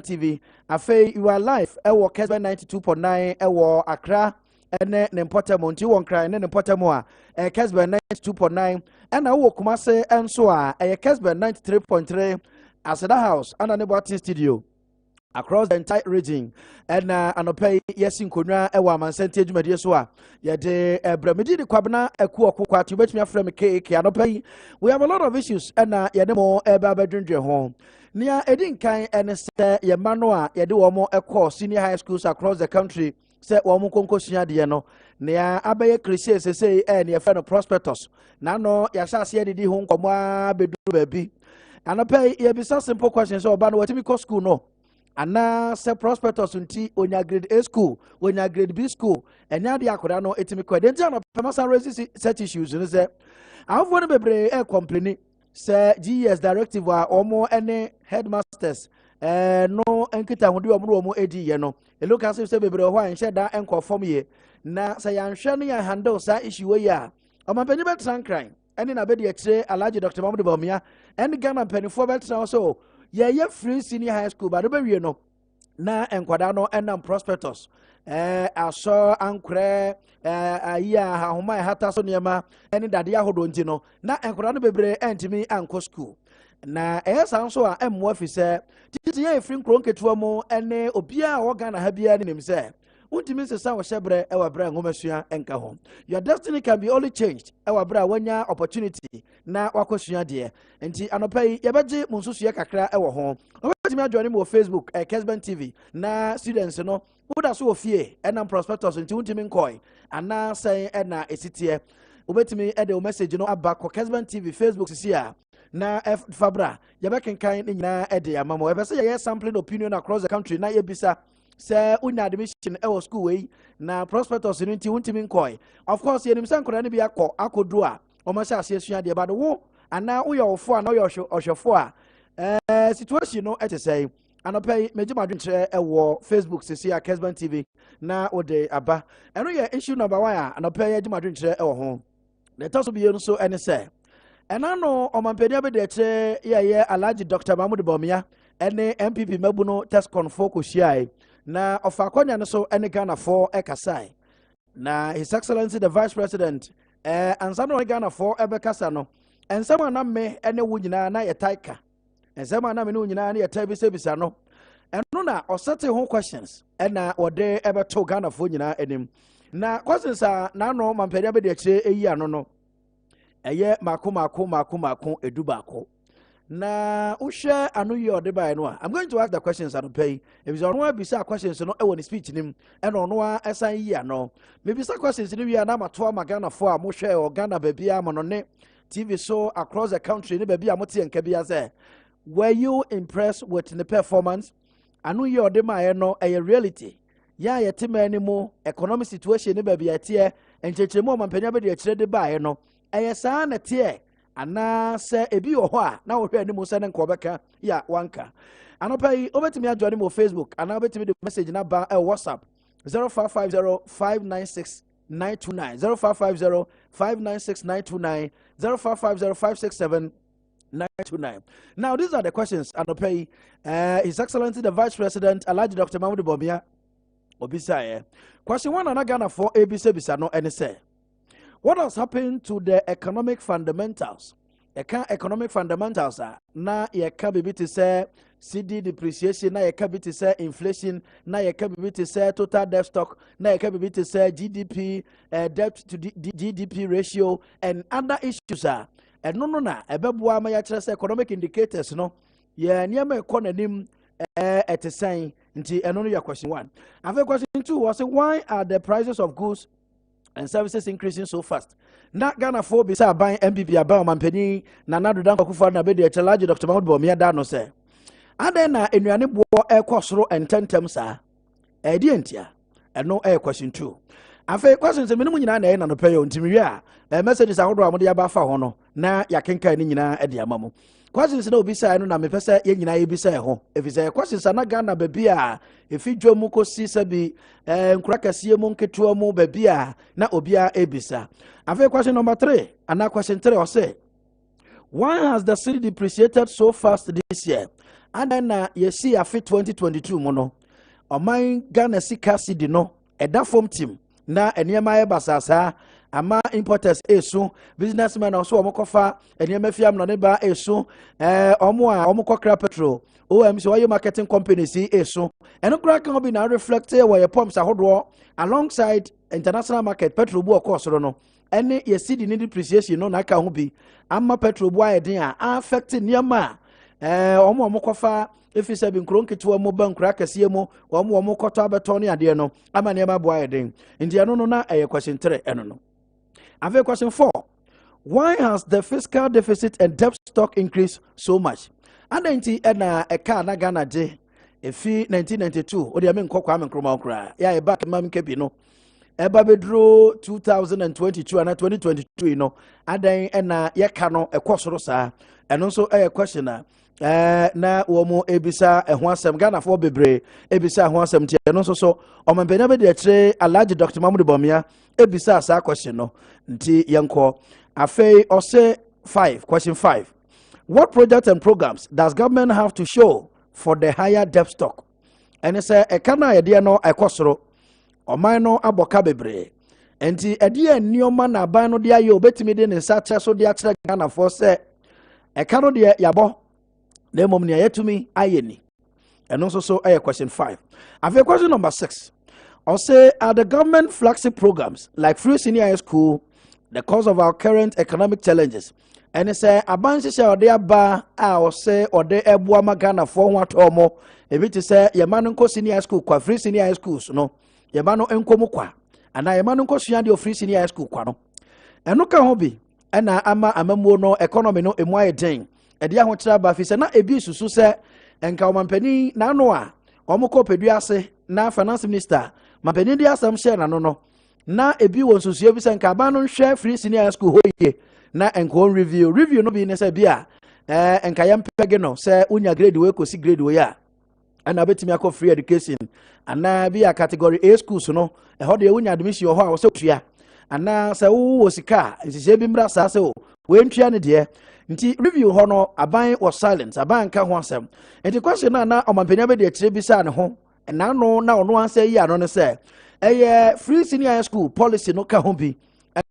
TV. Afei, you are live. Ewo Kessben 92.9. Ewo Accra. Ene Nempotemo. Nti won kra ene Nempotemo a. Kessben 92.9. Ena wo Kumase enso a. Kessben 93.3. Aseda House. Ana nebo Artist Studio. Across the entire region. And anopay yesin konwa ewa Amansan Ntie dwumadie so a yede bramedi de kwabena Akuoko Kwarteng betumi afrem KK anopay. We have a lot of issues and yede mo eba bedwendwe ho. Nia edin kan ene se ye mano a yede wo mo ekọ senior high schools across the country se wo mo konkosua de no. Nia abaye Christian sese ne ye no prospectus. Na no ya sha se yede ho nkomo a bedu baabi. Anopay ye bisa simple questions so oba no watimi ko school no. Ana se prospectus unti onya grade A school, onya grade B school, enya de akoda no etimi kwa. Den tia no pemasa raise set issues no se. Awofo no bebre complain se GS directive a omo ene headmasters no enkita hode omo edi ye no. E look as if se bebre ho anhye da enko form ye. Na se yanhwe no ya handle sa issue we ya. Omampanyi betran kran. Ene na be de akire Alhaji Dr. Mahmoud Bawumia. Ene Ghana penifo betran so ye free senior high school but be no na enkwada no enam prospectus aso ankre aya hahoma hata so niema ene dade ahodo nti no na enkwada no bebre entimi anko school na san so a emmo afise titi ye free nkron ketuwa mu ene obia wo Ghana ha bia ne nim se untimi sesa wo hyebre ewa bra ngomasua enka ho. Your destiny can be only changed ewa bra wanya opportunity na wakosua de enti anopai yebeje munsusua kakra ewo ho. Obetimi adwone mo Facebook Kessben TV na students no woda so ofie enam prospectus enti untimi nkoi ana sai ena esitie obetimi ede o message no aba ko Kessben TV Facebook sisia na fabra yebekenkan ni nyina ede amamo ebese ye sampling opinion across the country na yebisa say unya admission ewo school we na prospectus nti untimi nkoi. Of course yenim san kora ne bia akodo a omasha asesua de ba do wo ana wo yofo ana wo ohwefo a situation no say anopay mejima dwenche ewo Facebook sisi a Kessben TV na ode aba eno ye issue number 1 a anopay yejima dwenche ewo ho. The toss be no so ene say ena no omampani abede kire ye Alhaji Dr. Mahmoud Bawumia ene MPP mabuno test confo ko shiai na ofakonya no so ene Ghana for ekasai na His Excellency the Vice President ansano no Ghana for ebekasa no ensema na me ene wo nyina na ye taika ensema na me no nyina na ye tabisa bisa no eno na osete ho questions ena ode ebeto Ghana for nyina enim na questions a na no mampani abede kire eyi ano no eye mako edubako na ushe anu ye ode bai no a I'm going to ask the questions and pay if you want to be questions no e won speech nim e no no asan yi ano maybe some questions ni wi na mato Ghana for a mo hwe o Ghana babia mo no ne TV show across the country ni babia mo te enka bia say were you impressed with the performance anu ye ode mai no e reality ya ye te mani mo economic situation ni babia te enchechemu mampanya be de kire de bai no e sa na te ana se ebi ho a na wo hwe ani mu se ne nkobeka ya wanka anopai obetimi adwone mo Facebook ana obetimi de message na ba WhatsApp 0550596929 0550596929 0550567929. Now these are the questions anopai His Excellency the Vice President Alhaji Dr. Mahmoud Bawumia obisa question 1 ana Ghana for ABC bisa no ene say what has happened to the economic fundamentals? Economic fundamentals are na ye can be to say CD depreciation, na ye can be to say inflation, na ye can be to say total debt stock, na ye can be to say GDP, debt to GDP ratio, and other issues are. And no na ebeboa ma ya kire say economic indicators no ye niam economy at a sign nti eno no your question 1. And question 2 was why are the prices of goods and services increasing so fast? Na Ghana for bisa ban MPP aba mampani na nado dan kokufo na be de Alhaji Dr. Mahmoud Bawumia da no se aden na enuane bo ekosoro ententem sa edi entia eno question 2. Afa question se menum nyina na e na no payo ntimi a messages ahodo amode aba fa ho no na yakenka ni nyina e de amamo questions na obisa no na me pese ye nyina ye bisa ho efise questions na Ghana baby a efidwo mu kosi sabi nkura kase mu nketo mu baby a na obia ebisa. Afa question number 3 and question 3 or say why has the cedi depreciated so fast this year adan na yesi afi 2022 mu no oman Ghana sika cedi no eda form team na enema ye basasa ama importers esu businessmen also omokofa enema fiam no ne ba esu omo a omokokra petrol OMC why marketing companies esu eno kra kan be na reflect where your pumps ahodo alongside international market petrol bu course no ene ye cedi ni depreciation no na ka ho bi ama petrol bu ayeden a affect niam omokofa efi se bi nkro nketewa mu ba nkra kase mu omokoto abeto ne ade no ama niam bu ayeden ndia no na question 3 eno no ave question 4 why has the fiscal deficit and debt stock increased so much adanti na eka na Ghana je efi 1992 odi ame nkokwa ame nkroma okra ya e back mam kebi no eba bedro 2022 and 2022 no adan na yeka no ekosoro saa eno nso question na wo mo ebisa ho asem Ghana for bebre ebisa ho asem tie eno nso so omampenya be de kire Alhaji Dr. Mahmoud Bomia ebisa saa question no nti yenko afei ose 5 question 5 what projects and programs does government have to show for the higher debt stock and say ekana yede no ekosoro oman no aboka bebre enti ede nioma na ban no de aye obetimi de ne nsa kye so de akere Ghana for say ekano de yabo na mom ne ayetumi ayeni eno so question 5 ave question number 6 or say are the government flagship programs like free senior high school the cause of our current economic challenges and say abanse se ode aba a o say ode eboa magana for ho atomo ebi ti say yema no nko senior high school kwa free senior high schools no yema no enkomu kwa ana yema no nko sua de free senior high school kwa no eno ka ho bi na ama amamuo no economy no emu ayeden ede aho kira ba fi se na ebi susu se enka omampani na no a omukọ pedua ase na finance minister mampani dia asam share na no na ebi won susu ebi se enka ba no hwe free senior high school hoye na enko review no bi ne se bia enka yam pege no se unya grade we kosi grade we ya ana betimi akọ free education ana bia category A schools no ho de unya admission ho a wo se tua ana se wo sika nsise bi mra sa se o we ntua ne de nti review ho no aban was silent aban ka ho asem nti question na omampanya be de kire bi sa ne ho na no na ono ansa yi ano ne se free senior high school policy no ka ho bi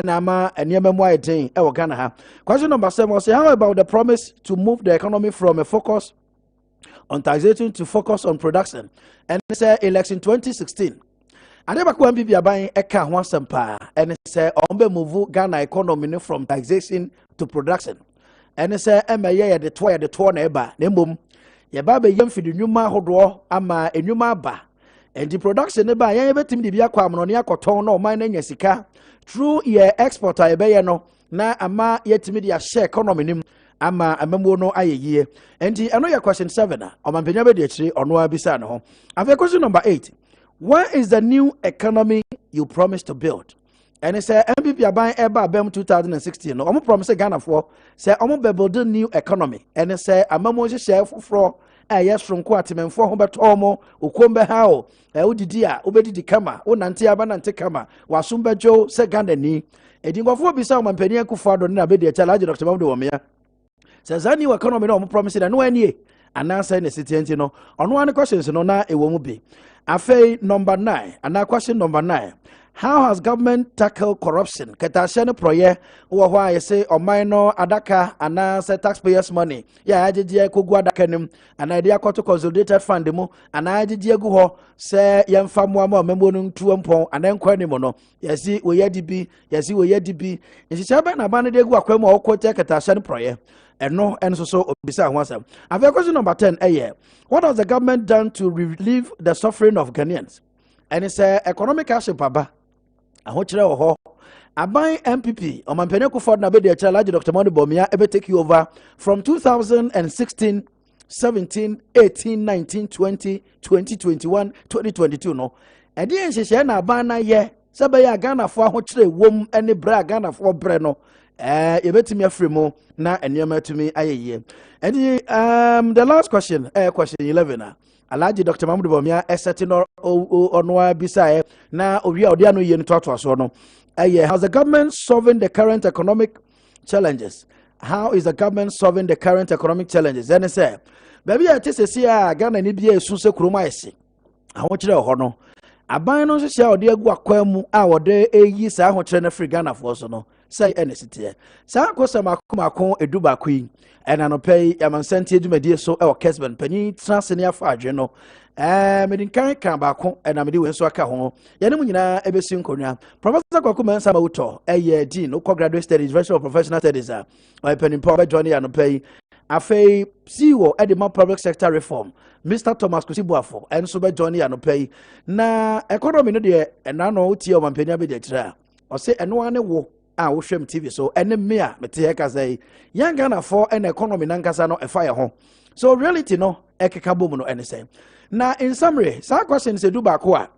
na ama eniema mu ayeden e wo Ghana ha question number 7 was how about the promise to move the economy from a focus on taxation to focus on production and say election 2016 and eba kwa bibi aban eka ho asempa and say ombe move Ghana economy no from taxation to production and say emeye de to na eba na mom ye ba be yem fidi nwuma hodo ama enwuma ba and the production eba ye betim de bia kwa amno ne akoton na o man na nya sika through ye exporter ebe ye no na ama yetimi de share economy nim ama amamuo no ayeye enti eno ye question 7 omampenya be de kire ono abisa ne ho ave question number 8 where is the new economy you promised to build and say MPP aban eba bem 2016 no omo promise Ghana for say omo be build a new economy and say amamuo share foforo yes from kwatememfo ho beto omo okombe ha o udidi a obedidi kama onante aba nante kama wasumbejo se Ghana ni edingofo bisa omampani akufo ado na be de challenge Dr. Mahmoud Bomia says new economy no promise that no any anasa na city no ono an questions no na ewo mu bi afei number 9 and question number 9 how has government tackled corruption ketashene proye wo ho aye say oman no adaka ana say taxpayers money ya ajeje kogu adaka nim ana dia kwato consolidated fund mu ana ajeje gu ho say yemfa mo ama membo no ntuo mpon ana nkwa nim no yesi we yedibi nsicha ba na ba ne de gu akwa mu okote ketashene proye eno enso so obisa ho asem ave question number 10 what has the government done to relieve the suffering of Ghanaians and it's economic hardship aba ahochire ho aban MPP omampene Akufo na be de Alhaji Dr. Mahmoud Bomia ebe take you over from 2016 17 18 19 20 2021 2022 no edi enhyehyɛ na aban na ye sebe ya Ghana fo ahochire wom ene bra Ghana fo bre no yebetimi afrimu na enema tumi ayeye edi the last question question 11 Alhaji Dr. Mahmoud Bomia setting onwa bisa na owia odi anu ye ntoto so no how's the government solving the current economic challenges how is the government solving the current economic challenges then say baby a tesesi a Ghana ni bia esu se kroma ese ahokyere ho no aban no so sia ode agu akwa mu a ode eyi sa ahokyere na free Ghana for so no say enesite sa akosama akon eduba kwi ena no pay Amansan Ntie dwumadi so e wo Kessben panyi trase ne afa adwe no medin kan ba ko ena mede we so aka ho ye ne mu nyina ebesi nkonwa Professor Akuoko Kwarteng wuto eye dean no graduate studies University of Professional Studies a o penin power journey ano pay afei CEO edema public sector reform Mr. Thomas Kusibuafo enso be journey ano pay na economy no de ena no tie o mampania be de kira o se eno ane wo a wo hwem TV so ene me a mete he ka say young Ghana for en economy nankasa no efa ye ho so reality no ekeka bom no ene say na in summary sa question se du ba ko a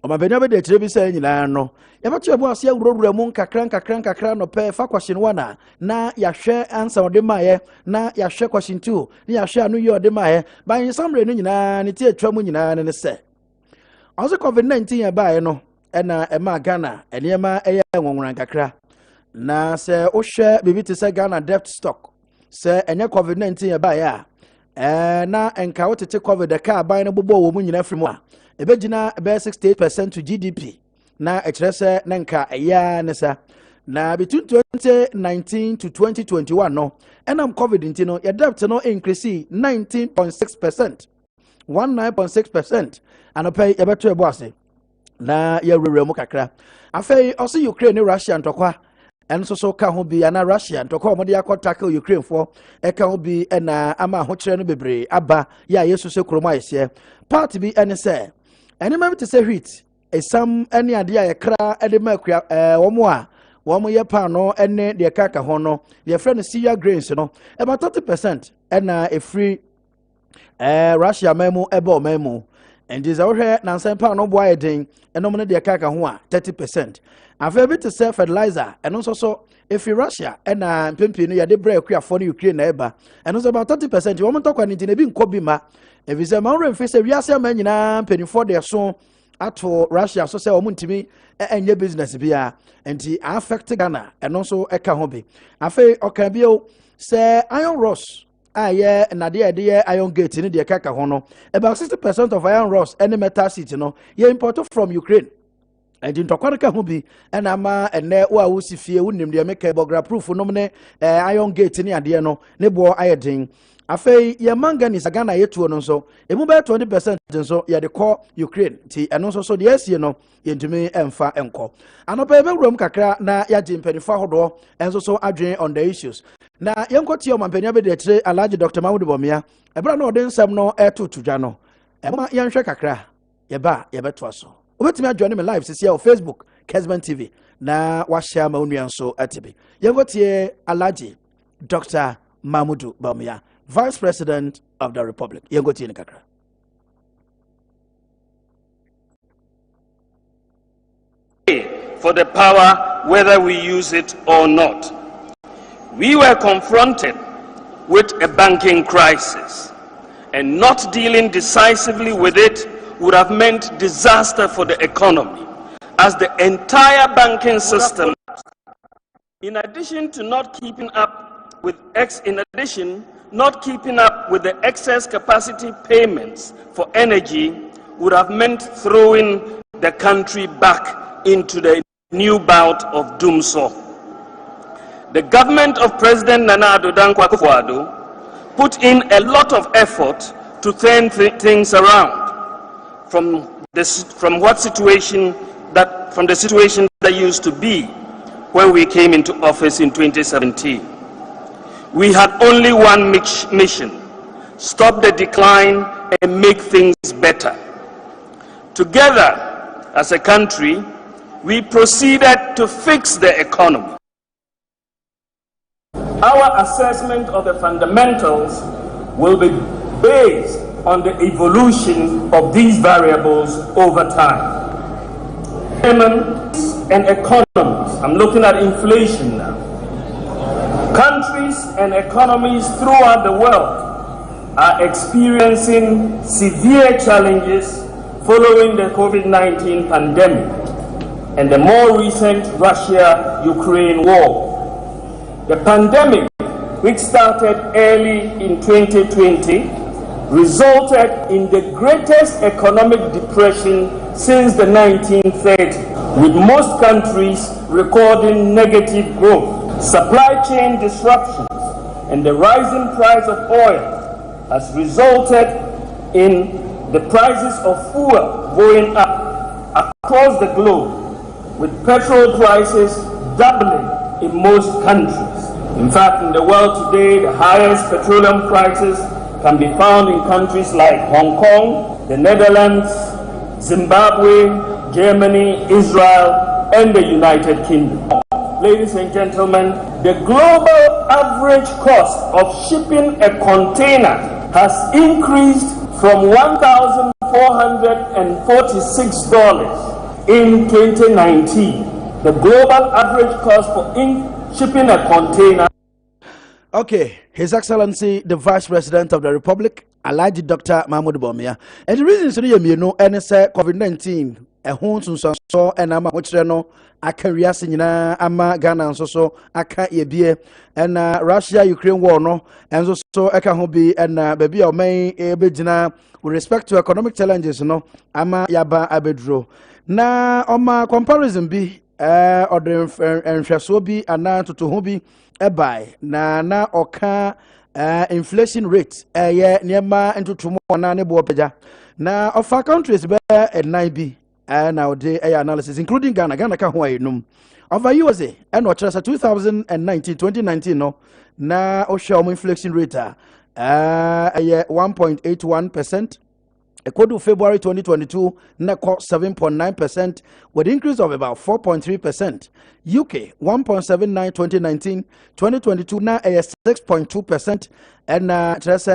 o mampania be de kira bi say nyina no ye beto ebu ase awurowura mu nkakra no pe fa question 1 na ya hwe answer ode maye na ya hwe question 2 na ya hwe anu ye ode maye ba in summary no nyina ne tie atwa mu nyina ne se also COVID-19 ya ba ye no ena ema Ghana enema eye nwonwran kakra na se o hwe bibi te se Ghana debt stock se enye COVID-19 ya ba ya na enka wotete COVID ka ban no bobo wo mu nyina firi mu a ebegina be 68% to GDP na ekrese na nka eya nesa na between 2019 to 2021 no enam COVID ntino ya debt no increase 19.6% anopay ebeto ebo ase na ya rere mu kakra afei osi Ukraine ni Russia ntokwa enso so ka ho bi ana Russia ntokwa mo de akotaka Ukraine for e ka ho bi na ama ho kire no bebre aba ya yesu se kroma ese part bi ene se ene ma te se hit esam ene ade ya kra ede makua wo a wo ye pa no ene de kaka ho no de friend Syria grains no about 30% ena e free Russia memu ebo memu and is our hair nansan pa no boy den eno mo de kaka ho a 30% afa bi to say fertilizer and also so if Russia ena mpempi no ya de bra akua for Ukraine na eba and also about 30% wo mo tokwa ni na bi nkobi ma if is a man remfi say we ase man nyina mpeni for de so ato Russia so say wo ntimi enye business bia enti affect Ghana and also eka ho bi afa okan bi o say iron rods aye na de iron gate ni de kaka ho no about 60% of iron rods any metal sheet no ye import from Ukraine and in tokwaka ho bi na ma ene wo a wo sifie wonim de make bogra proof no ne iron gate ni ade no ne bo ayedin afei ye manganese Ghana yetuo no so emu be 20% nso ye de call Ukraine ti eno nso so de asie no ye ntumi emfa enko anopa ebe wuram kakra na ya jimpanifo hodo enso so adwen on the issues na yenkoti o mampania be de kire Alhaji Dr. Mahmoud Bomia ebra na ode nsam no etutudwa no ema yenhwe kakra ye ba ye beto aso obetimi adwane me live sisi o Facebook Kessben TV na wa share ma onua nso atibi yenkoti Alhaji Dr. Mahmoud Bomia, Vice President of the Republic. Yenkoti ni kakra. For the power, whether we use it or not. We were confronted with a banking crisis, and not dealing decisively with it would have meant disaster for the economy, as the entire banking system, in addition to not keeping up with the excess capacity payments for energy, would have meant throwing the country back into the new bout of doomsday. The government of President Nana Addo Dankwa Akufo-Addo put in a lot of effort to turn things around from the situation that used to be when we came into office in 2017. We had only one mission: stop the decline and make things better. Together, as a country, we proceeded to fix the economy. Our assessment of the fundamentals will be based on the evolution of these variables over time. And economies, I'm looking at inflation now. Countries and economies throughout the world are experiencing severe challenges following the COVID-19 pandemic and the more recent Russia-Ukraine war. The pandemic, which started early in 2020, resulted in the greatest economic depression since the 1930s, with most countries recording negative growth. Supply chain disruptions and the rising price of oil has resulted in the prices of fuel going up across the globe, with petrol prices doubling in most countries. In fact, in the world today, the highest petroleum prices can be found in countries like Hong Kong, the Netherlands, Zimbabwe, Germany, Israel, and the United Kingdom. Ladies and gentlemen, the global average cost of shipping a container has increased from $1,446 in 2019. The global average cost for shipping a container. Okay, His Excellency the Vice President of the Republic, Alhaji Dr. Mahmoud Bawumia. And the reason is that you know, and say COVID-19, a home so and ama which no akaria sinyina ama Ghana so aka yebie and Russia Ukraine war no and so aka ho bi and baby o man ebegina with respect to economic challenges no ama yaba abedro na oma comparison bi or nhweso bi ana toto ho bi ebai na oka inflation rate ye niema entotomo na ne bo peja na of our countries be nine bi now the analysis including Ghana ka ho ayinum over USA and what 2019 no na o show inflation rate 1.81%. According to February 2022, na 7.9% with increase of about 4.3%. UK 1.79 2019, 2022 na 6.2% and just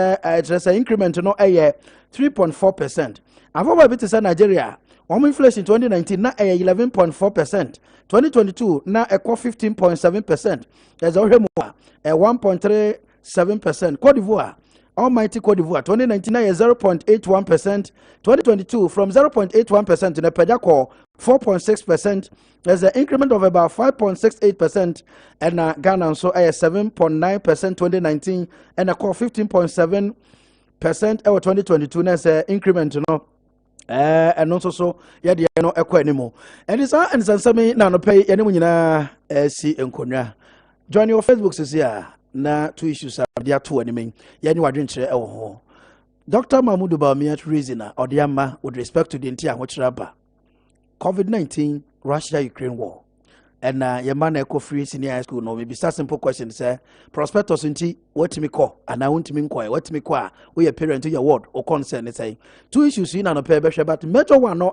a increment no 3.4%. Avoba bit say Nigeria, inflation 2019 na 11.4%. 2022 na 15.7%. There's already more 1.37%. Cote d'Ivoire, Almighty Cote d'Ivoire 2019 is 0.81%, 2022 from 0.81% to the Pejako 4.6%. There's an increment of about 5.68%, and Ghana so 7.9% 2019 and a core 15.7% over 2022. There's an increment, you know. And also so yeah the no ekwa anymore. And it's and some na no pay any nyina si enkonya. Join your Facebook says here. Na two issues are there two anime. Yani wadwenkyere ewo ho. Dr. Mahmoud Bawumia reason or the ama with respect to the entire which raba COVID-19 Russia Ukraine war. And your man eco free senior high school no maybe start simple question say prospectus nti what me call and I want me inquire what me kwa we a parent to your word or concern say two issues in an pair but major one no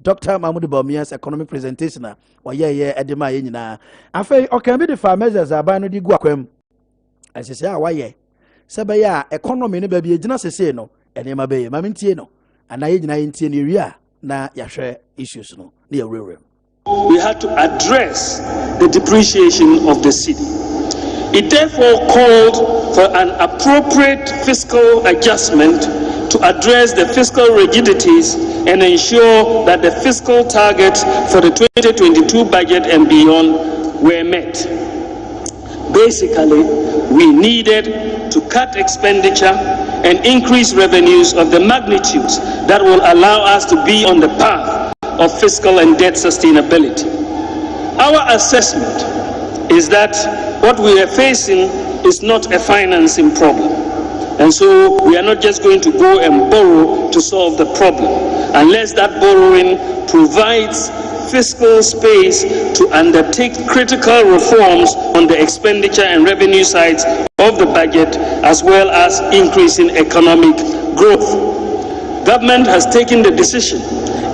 Dr. Mahmoud Bawumia's economic presentation or edema nyina afei o can be the farmers as abano di guakwem as say why sebaya economy no baby agina sese no enema be ma mentie no and I nyina ntie ne ria na yahwe issues no na real. We had to address the depreciation of the cedi. It therefore called for an appropriate fiscal adjustment to address the fiscal rigidities and ensure that the fiscal targets for the 2022 budget and beyond were met. Basically, we needed to cut expenditure and increase revenues of the magnitudes that will allow us to be on the path of fiscal and debt sustainability. Our assessment is that what we are facing is not a financing problem. And so we are not just going to go and borrow to solve the problem, unless that borrowing provides fiscal space to undertake critical reforms on the expenditure and revenue sides of the budget, as well as increasing economic growth. Government has taken the decision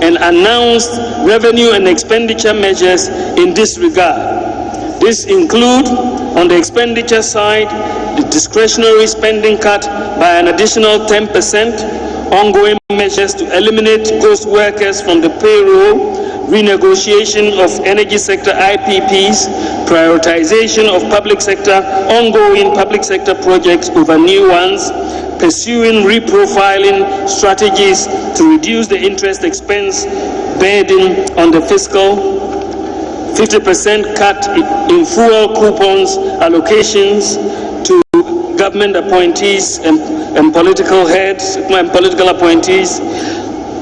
and announced revenue and expenditure measures in this regard. This include, on the expenditure side, the discretionary spending cut by an additional 10%, ongoing measures to eliminate ghost workers from the payroll, renegotiation of energy sector IPPs, prioritization of public sector, ongoing public sector projects over new ones, pursuing reprofiling strategies to reduce the interest expense burden on the fiscal, 50% cut in fuel coupons allocations to government appointees and and political heads and political appointees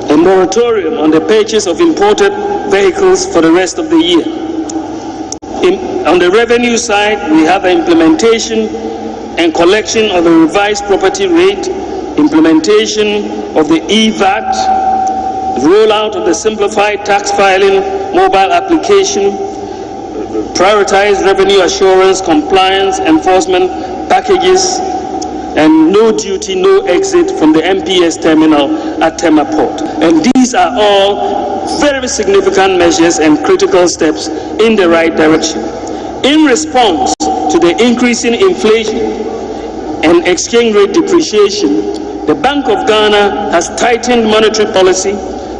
a moratorium on the purchase of imported vehicles for the rest of the year. On the revenue side, we have the implementation and collection of a revised property rate, implementation of the EVAT, rollout of the simplified tax filing mobile application, prioritized revenue assurance, compliance, enforcement packages, and no duty, no exit from the MPS terminal at Tema Port. And these are all very significant measures and critical steps in the right direction. In response to the increasing inflation and exchange rate depreciation, the Bank of Ghana has tightened monetary policy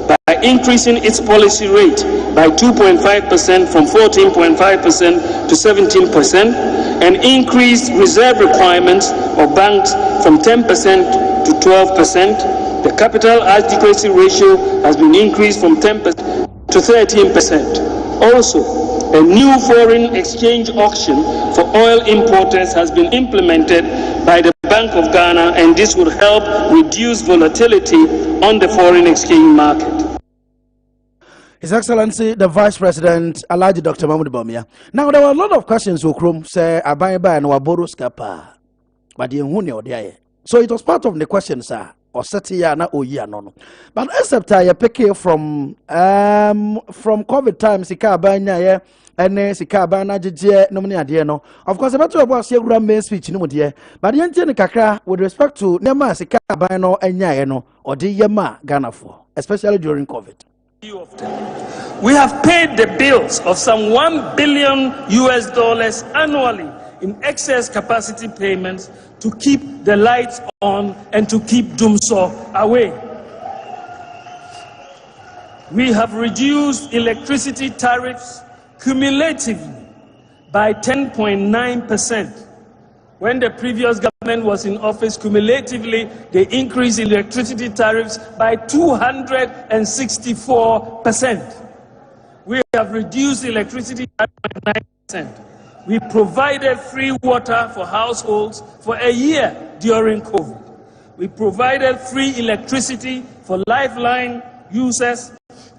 by increasing its policy rate by 2.5% from 14.5% to 17%, and increased reserve requirements of banks from 10% to 12%. The capital adequacy ratio has been increased from 10% to 13%. Also, a new foreign exchange auction for oil importers has been implemented by the Bank of Ghana, and this will help reduce volatility on the foreign exchange market. His Excellency, the Vice President, Alhaji Dr. Mahmoud Bawumia. Now, there were a lot of questions who say, Abayba and Waboro Skapa, but the Huni or the so it was part of the question, sir, or Satia na Oya no. But except I pick from COVID times, Sika Banya, and Sika Bana Jije, Nomini Adiano. Of course, about to about your main speech, no dear. But the Antian Kakra, with respect to Nema Sika Bano and Yano, or the Yama Ghana for, especially during COVID. We have paid the bills of some $1 billion annually in excess capacity payments to keep the lights on and to keep Dumso away. We have reduced electricity tariffs cumulatively by 10.9%. When the previous government was in office, cumulatively, they increased electricity tariffs by 264%. We have reduced electricity by 9%. We provided free water for households for a year during COVID. We provided free electricity for Lifeline users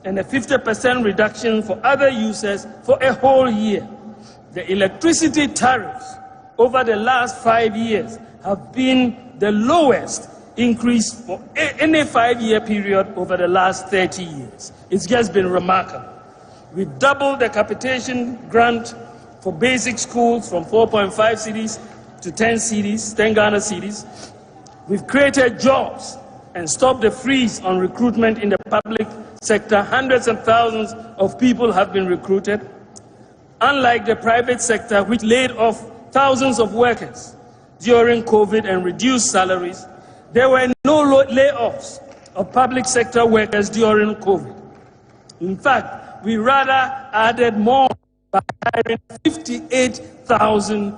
and a 50% reduction for other users for a whole year. The electricity tariffs over the last 5 years have been the lowest increase for any 5-year period over the last 30 years. It's just been remarkable. We've doubled the capitation grant for basic schools from 4.5 cedis to 10 cedis, 10 Ghana cedis. We've created jobs and stopped the freeze on recruitment in the public sector. Hundreds and thousands of people have been recruited. Unlike the private sector, which laid off thousands of workers during COVID and reduced salaries, there were no layoffs of public sector workers during COVID. In fact, we rather added more by hiring 58,000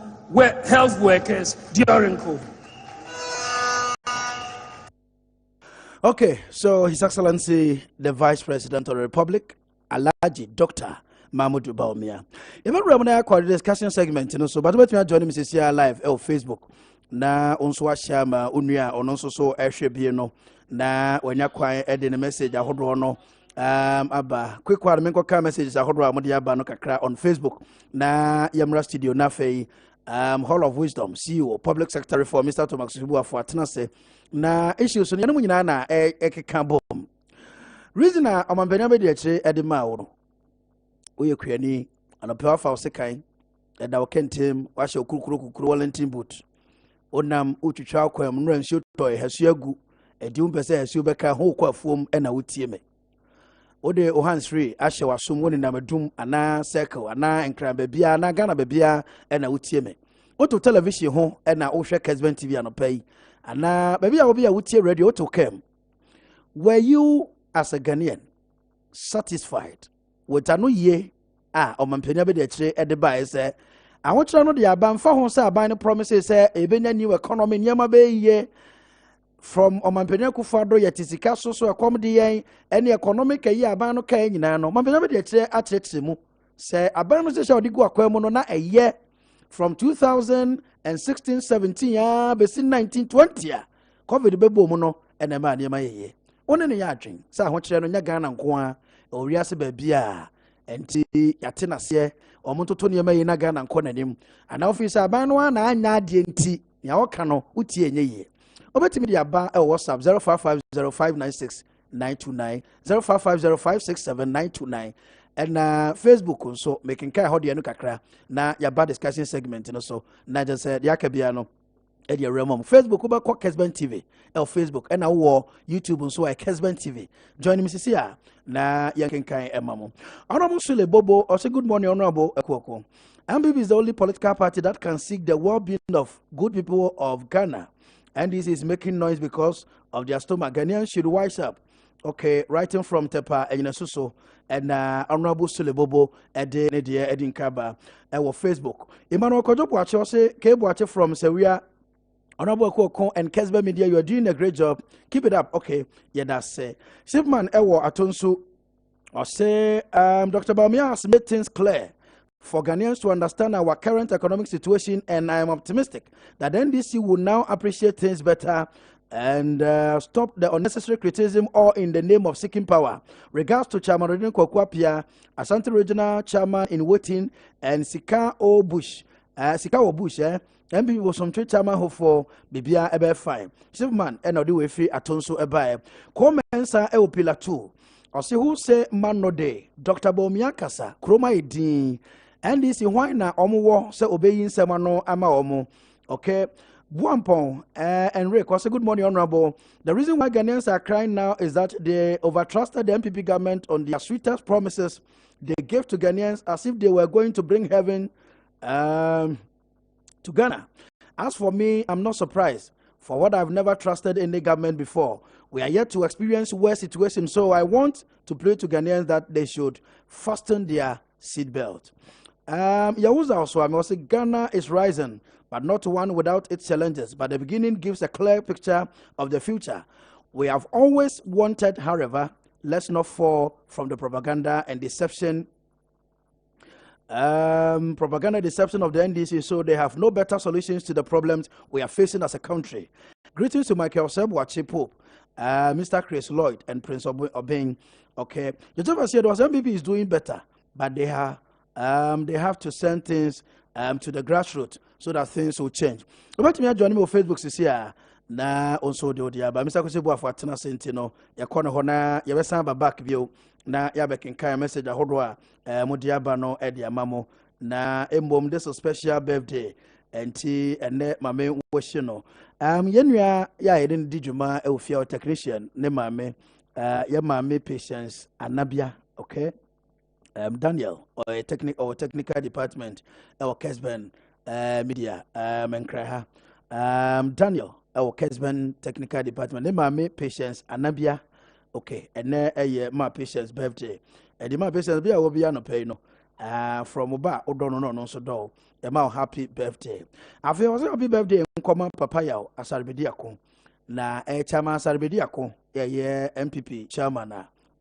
health workers during COVID. Okay, so His Excellency, the Vice President of the Republic, Alhaji Dr. Mahmoud Bawumia. If you remember our discussion segment, so but what we are joining me here live on Facebook. Na onso ashama unua onso so ehwe no na wanya kwan e de message ahodo no aba quick one menko ka messages ahodo amode aba no kakra on Facebook na Yamra Studio na fei Hall of Wisdom CEO Public Secretary for Mr. Thomas Subuafo for Atenase na issues no nyina na ekeka bom reason na omambenya be de akire edema wo no oye kuani anopewa fa osekan eda wokentem wa hye okurukuru Wellington boot onam utwitwa akwam no nsuo toy hasuagu edi umpese hasuo beka ho kwafuom na wotie me ode o hands free ahye wasom woni namadum ana circle ana enkran bebia na Ghana bebia na wotie me oto television ho na wohwe Kessben TV anopai ana bebia wo bia wotie radio oto cam. Were you as a Ghanaian satisfied with anu ye omampenia be de kire edeba ese awotro no de abanfa ho se aban promises say ebenya new economy nyama be ye from omampenia kufado yetisika so ekom de yen ene economic ye aban no kan nyina no omampenia be de kire akyekye mu say aban no se odi gu akwam no na eye from 2016-17 be 1920 COVID bebo mu no ene ma ne ma yeye one ne ya adwen sa ho kire no nya Ghana nko a owiase ba bia enti yate nase omontoto ne ma yi na Ghana nko nanim ana office aban no na anya ade enti ya woka no utie enye ye obetimi dia ba WhatsApp 0550596929 0550567929 and Facebook nso making kai hodi enu kakra na ya ba discussion segment no so na just said yakabia no Eddie Ramon Facebook uba kwa Kessben TV Facebook and our YouTube nso a Kessben TV join me sisia na yankenkan emamo honorable Sule Bobo or say good morning honorable Akuoko. MPP is the only political party that can seek the well-being of good people of Ghana, and this is making noise because of their stomach. Ghanaians should wise up. Okay, writing from Tepa Enyasuso and honorable Sule Bobo Edin Kaba our Facebook. Emmanuel Kojobuache say Kebuache from Seria. Honorable Akuoko and Kessben Media, you are doing a great job. Keep it up. Okay, yeah, that's it. Shipman Ewo Atonsu or say Dr. Bamia has made things clear for Ghanaians to understand our current economic situation, and I am optimistic that NDC will now appreciate things better and stop the unnecessary criticism all in the name of seeking power. Regards to Chairman Rodin Kwakwapia, Asante Regional Chairman in waiting, and Sika O Bush. MPP was some chairman who for Bibia ebe fine. Shipman and Odi Wefi Atonso ebae. Commensa e Pillar 2. Or see who say man no day. Dr. Bomia Kasa, Kroma Edin. And this is why na omo se obeying semano ama omo. Okay. Buampong and Rick was a good morning, honorable. The reason why Ghanaians are crying now is that they overtrusted the MPP government on their sweetest promises they gave to Ghanaians as if they were going to bring heaven to Ghana. As for me, I'm not surprised. For what I've never trusted any government before. We are yet to experience worse situations, so I want to play to Ghanaians that they should fasten their seatbelt. Yahuza also, I must say Ghana is rising, but not one without its challenges. But the beginning gives a clear picture of the future. We have always wanted, however, let's not fall from the propaganda and deception of the NDC, so they have no better solutions to the problems we are facing as a country. Greetings to Michael Sebwachi Pope, Mr. Chris Lloyd, and Prince Obeng. Okay, the job said was MPP is doing better, but they have to send things to the grassroots so that things will change. About me joining me on Facebook this year. Na also the odia ba Mr. Kosebo afo atena sentino ya kono ho na ya besan ba back bio na ya bekenkan message ahodo a modia ba no e de amamo na embom this special birthday enti ene mame wohye no yenua ya yedin dijuma e ofia technician ne mame ya mame patience anabia okay Daniel or technical department or Kessben media menkra Daniel our Kessben technical department ne mame patience anabia okay and my patience birthday and my patience be will be no pay no from oba odono no so do my happy birthday I feel happy birthday nkoma papa yaw asarbedi akon na chairman asarbedi akon MPP chairman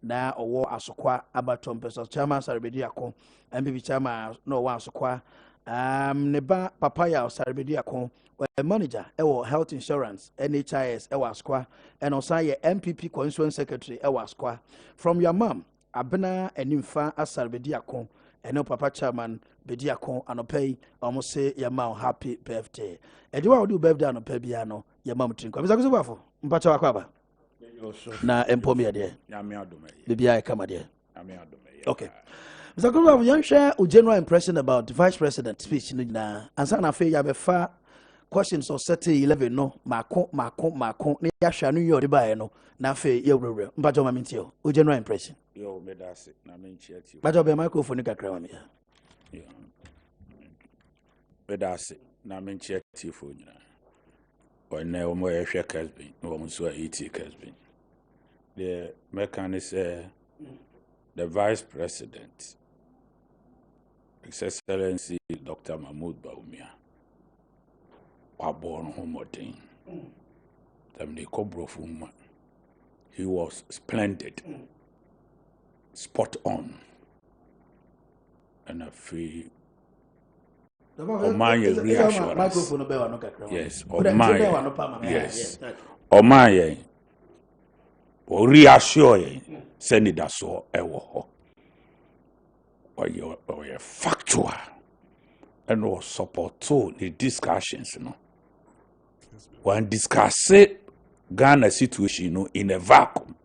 na owo asokwa abatom person chairman asarbedi akon MPP chairman no wa asokwa ne ba papa yaw asarbedi akon manager health insurance NHIS asokwa and also MPP constituent secretary asokwa from your mom abena enimfa asarbedi akon and papa chairman bediakon anopay almost say your mom happy birthday and you do birthday anopay biano your mom trinko bisakuso bafo mpacha wakwaba na empomia de nyame adome bibia kama de nyame adome okay bisakuso bafo yan share a general impression about the vice president speech no na ansa na fe ya befa questions on 11 no mako ne ya hwa no yori bae no na fe ye wurwure mpacha ma mentio a general impression yo medase na menchia ti mpacha be microphone kakra wa me yeah medase na menchia ti fo nyina wona o mo ye hwe Kessben no mo so eti Kessben the mechanism the vice president His Excellency Dr. Mahmoud Bawumia waborn homoden them they cobrofuma he was splendid spot on and a free Omanya reassurance. Yes, Omanya. Yes, Omaye or reassure Senator so ewo or factual and or support to the discussions, When discuss Ghana situation, in a vacuum,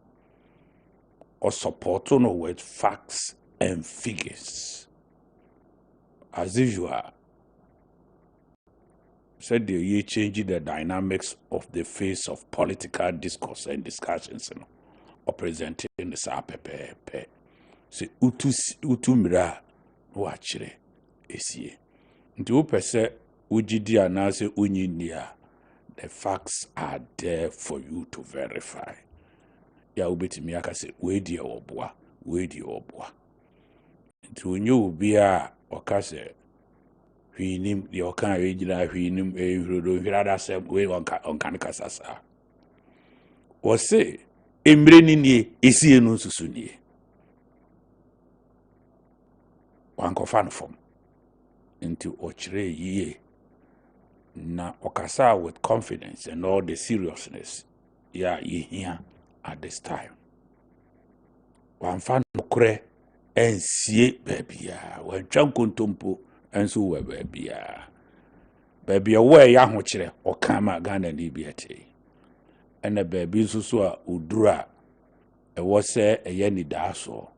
or support with facts and figures. As usual, said you changing the dynamics of the face of political discourse and discussions, or presenting the sapepe. Se utu mira wachire esie. Nti upese ujidi anase unyinia. The facts are there for you to verify. Ya ubeti miyaka se wedi obwa. Nti unyo ubia wakase hwinim di okan wejina hwinim hrodo hwirada se we onkan kasasa. Wose emre ni nie esie no susu nie. Wankofan form into ochire ye na okasa with confidence and all the seriousness ye here at this time. Wanfan nokre ensie babia wantwa kontompo enso wa babia we ya hokyere okama Ghana ni biate ena babi susu a udura e wo se eye ni daaso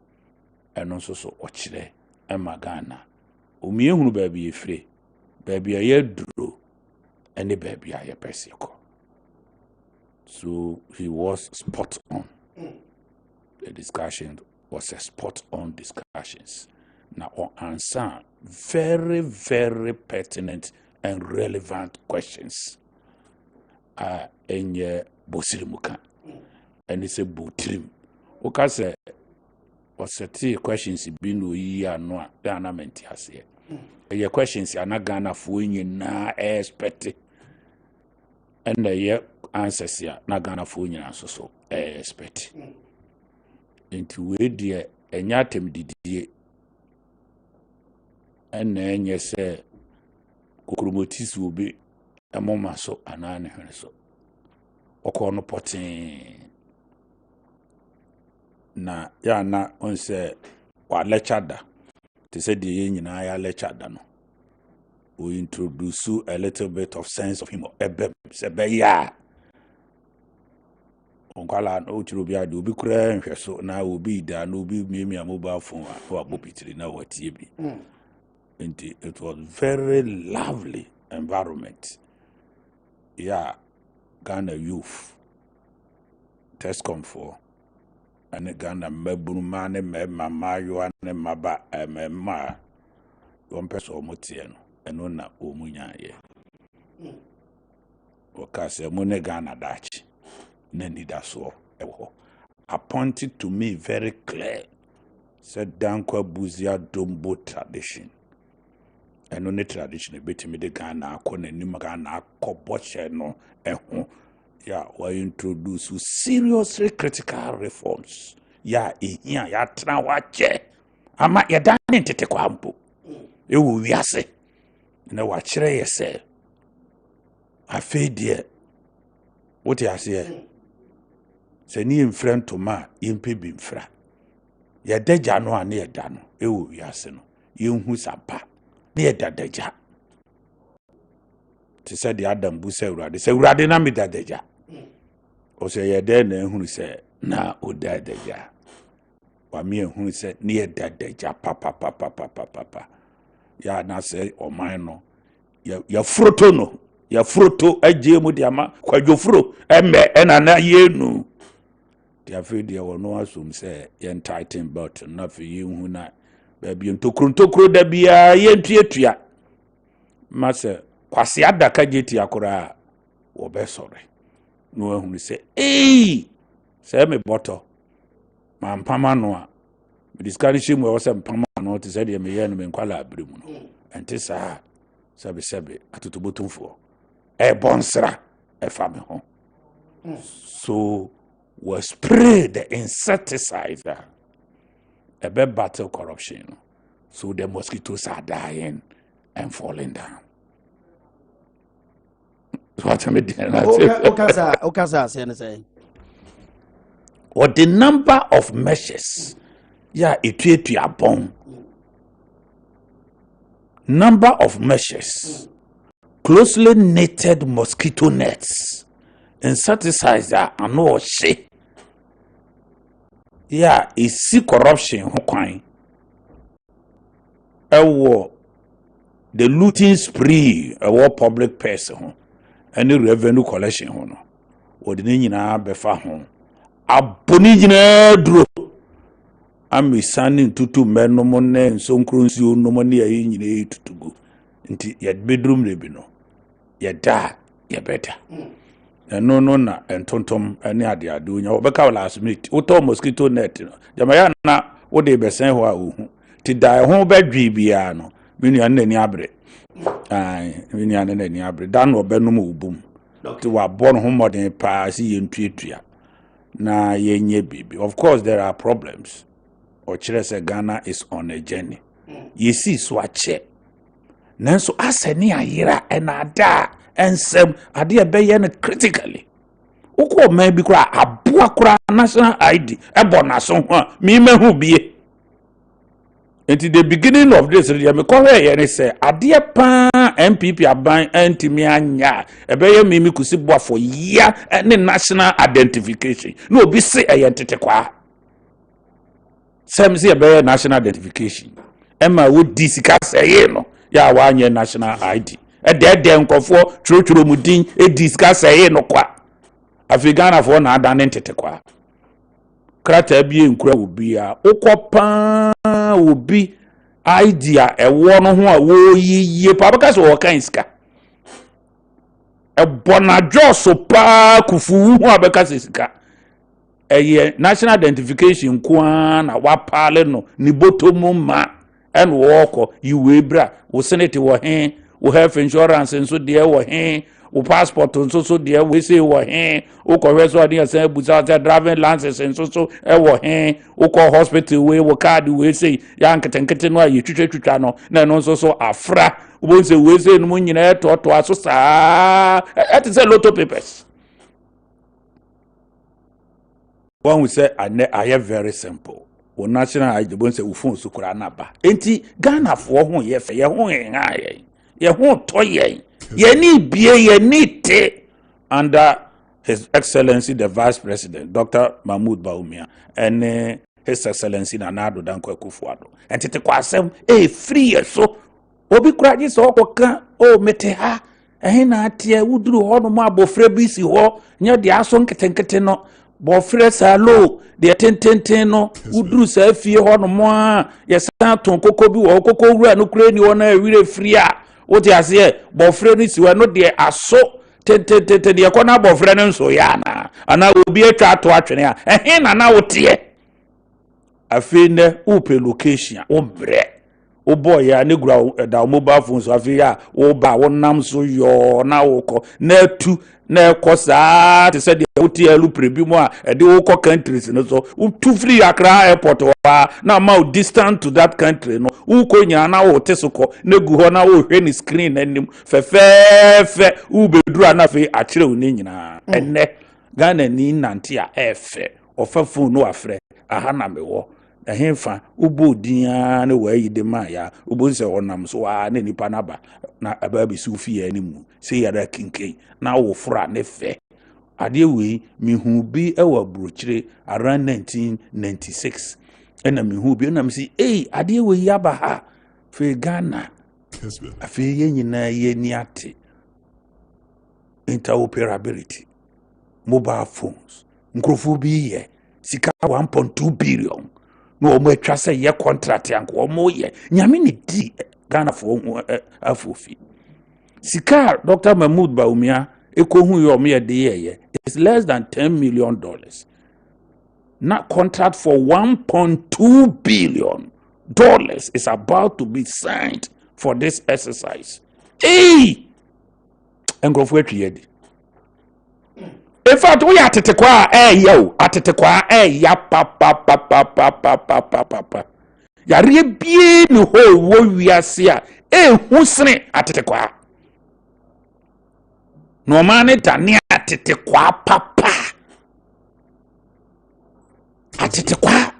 eno susu ochire ema Ghana omie hunu babi efre babi aye duro ene babi aye persiko. So he was spot on. The discussion was a spot on discussions. Now on answer very, very pertinent and relevant questions. Enye bosirimuka. And it's a butrim. Oka se wasati questions binu yi no Ghana menti ase. Eye questions ana Ghana fo nyina expect. And the answers ya na Ghana fo nyina so expect. Into we dear enyatem didie and enye se kokromotis will be a moma so anane so okono potin na ya na on se wa lecture te se die nyina ya lecture no we introduce a little bit of sense of humor ebe se be ya onkala no chirobi ade obi kura nhweso na obi da na obi miemi mobile phone wa bopitiri na watie bi. And it was very lovely environment. Yeah, Ghana youth test come for and Ghana mebunumane mama you and maba ma one person motieno and ona omunya ye. Okase mone Ghana dachi nenida so ewo. Appointed to me very clear. Said Dankwa Buzia Dombo tradition. And on the tradition, bit me the Ghana, Nim Ghana, Koboche, no, yeah, we introduce seriously critical reforms. Yeah, ya trawache. Ama ya dani tete kwa mpo. Ewu wiase. Na wachire yese. Afedie. What ya say? Se ni mfrem to ma, impe bimfra. Ya deja no ane ya dano. Ewu wiase no. Yunhu sampa. Near dadeja. She said the Adam Busa Radi. Say Radi na mi dadeja. O say ye then who say na o dadeja. Wa me who say near dadeja papa. Ya na say o mine ya fruto no. Ya fruto eje mu diama kwadwofuro emme enana yenu. Dia fe dia wono asum say ye entitled but na fe yi hu na baby ntokro da bia ye ntuatua mase kwase adaka jeti akora wo be sore no ahunu se se me boto ma mpama no a me discussion mu wo se mpama no te se de me ye no me nkwala abremu no ente sa sebe atotobotumfo bonsra fame ho so we spray the insecticide about battle corruption. So the mosquitoes are dying and falling down. What am I doing? Okasa say. Or the number of meshes. Yeah, it to a bone. Number of meshes. Closely knitted mosquito nets. Insecticides that are no shit. Yeah, it's see corruption. The looting spree, a public person, any revenue collection. Or the Nina Befa home. A bonijina dro. I'm standing to men no money and some cruise you no money in to go. Into yet bedroom lebino. Yet da, ye better. And no, and tontom, and yadia doing your back last minute. Auto mosquito net. Jamayana, what they be saying who to die home bed biano. Minian any abre. Aye, Minian any abre. Dan or benumu boom. To our born home modern pass in Twitter. Na yenye baby. Of course, there are problems. Or Chile Ghana is on a journey. You see, swatche. Nanso aseni ayira enada ensem ade ebeye critically. Uko maybe kura abua kura national ID ebo na so ho me mehu bie. Until the beginning of this year me call here say ade pa MPP aban antimi anya ebeye me kusi boa for year any national identification. No obi say eyentete kwa. Sem say ebeye national identification. Emma wo disika say no. Ya wanye national ID. Ede nkofo churuchuru mudin discuss say no kwa. Afigana for na adane ntete kwa. Krata bie nkura obi a ukopa obi idea ewo no ho a wo yiye pa because wo kan iska. Ebonajo so pa kufu ho abeka sika. Eye national identification kwa na wapale no ni botomu ma and walk you webra wo senate wo hen wo health insurance nso de wo hen wo passport nso so de we say wo hen wo ko hweso de say buza driving license nso so wo hen wo ko hospital we card we say ya nketenkete no aye twitwa no na no nso so afra wo say we say no nyina to aso saa that is a lot of papers. One we say I have very simple. O national ID bon se ufun sukura naba enti Ghana fo ho ye fe ye ho enhaye ye ho toye ye ni bie ye ni te under His Excellency the Vice President Dr. Mahmoud Bawumia and His Excellency Nana Danko Kufuado enti te kwasem free so obi kraji so okoka o mete ha na atie wuduru ho no ma abofra bi si ho nya de aso nketenkete no bofre salo de tententen no uduru sa fie ho no mo a ye san ton koko bi wo koko wura no kure ni wona awire free a wo ti ase bofre no si wa no de aso tententen de ko na bofre no nso ya na ana obi atwa ato atwene a na wo tie afi ne upe location o bre o boy ya ne gura da mobile phone so afi ya wo ba wo nam so yo na wo ko na tu na ekosa te said the hotel prebi mo a de wo ko countries no so tu free Accra airport wa na ma distant to that country no wo ko nya na wo tesoko na gu ho na wo hwe ni screen na nim fe wo beduru na fe a kire wo ni nyina enne Ghana ni nante a efe ofa phone no afre aha na mewo ehemfa ubo dia na wayi de ma ya ubo se onam so wa na nipa na ba na ababi su fi ya animu se ya da kinken na wo fura ne fe ade we mihu bi ewa brochire around 1996 ena mihu bi na msi ade we ya ba ha fe Ghana Kessben afi ye nyina ye ni ate interoperability mobile phones nkrofo bi ye sika 1.2 billion no mo atwa say ye contract yanko mo ye nyame ni di Ghana for afofi sika Dr. Mahmoud Bawumia ekohu yo me de ye is less than $10 million not contract for $1.2 billion is about to be signed for this exercise engrofo atwiyedi. In fact, we are tetekwa yo atetekwa ya pa. Ya rebie no ho wo wiase a husene atetekwa. no man dane atete kwa papa atete kwa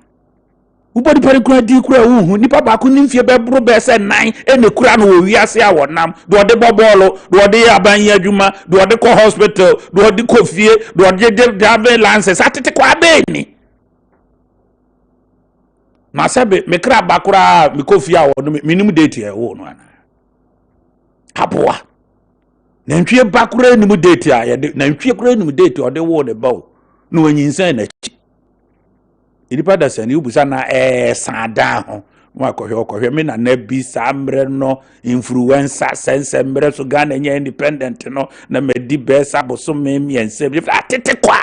ubodi pare kura di kura uhu nipa ba ko nimfie bebro be se nan ene kura no wiase a wonam do de bobolo do de aban ya adwuma do de ko hospital do de ko fie do de driver license atete kwa beni na sebe me kra ba kura me ko fie a wonam minimum date e wo no ana aboa na ntwie ba kura enimu date a ye na ntwie kura enimu date o de wo de bawo no anyinsan na chi iripa da sani ubusa na sada ho wa kohwe me na bi sambre no influencer sense mbre so Ghana nya independent no na medi be saboso me miense bi atete kwa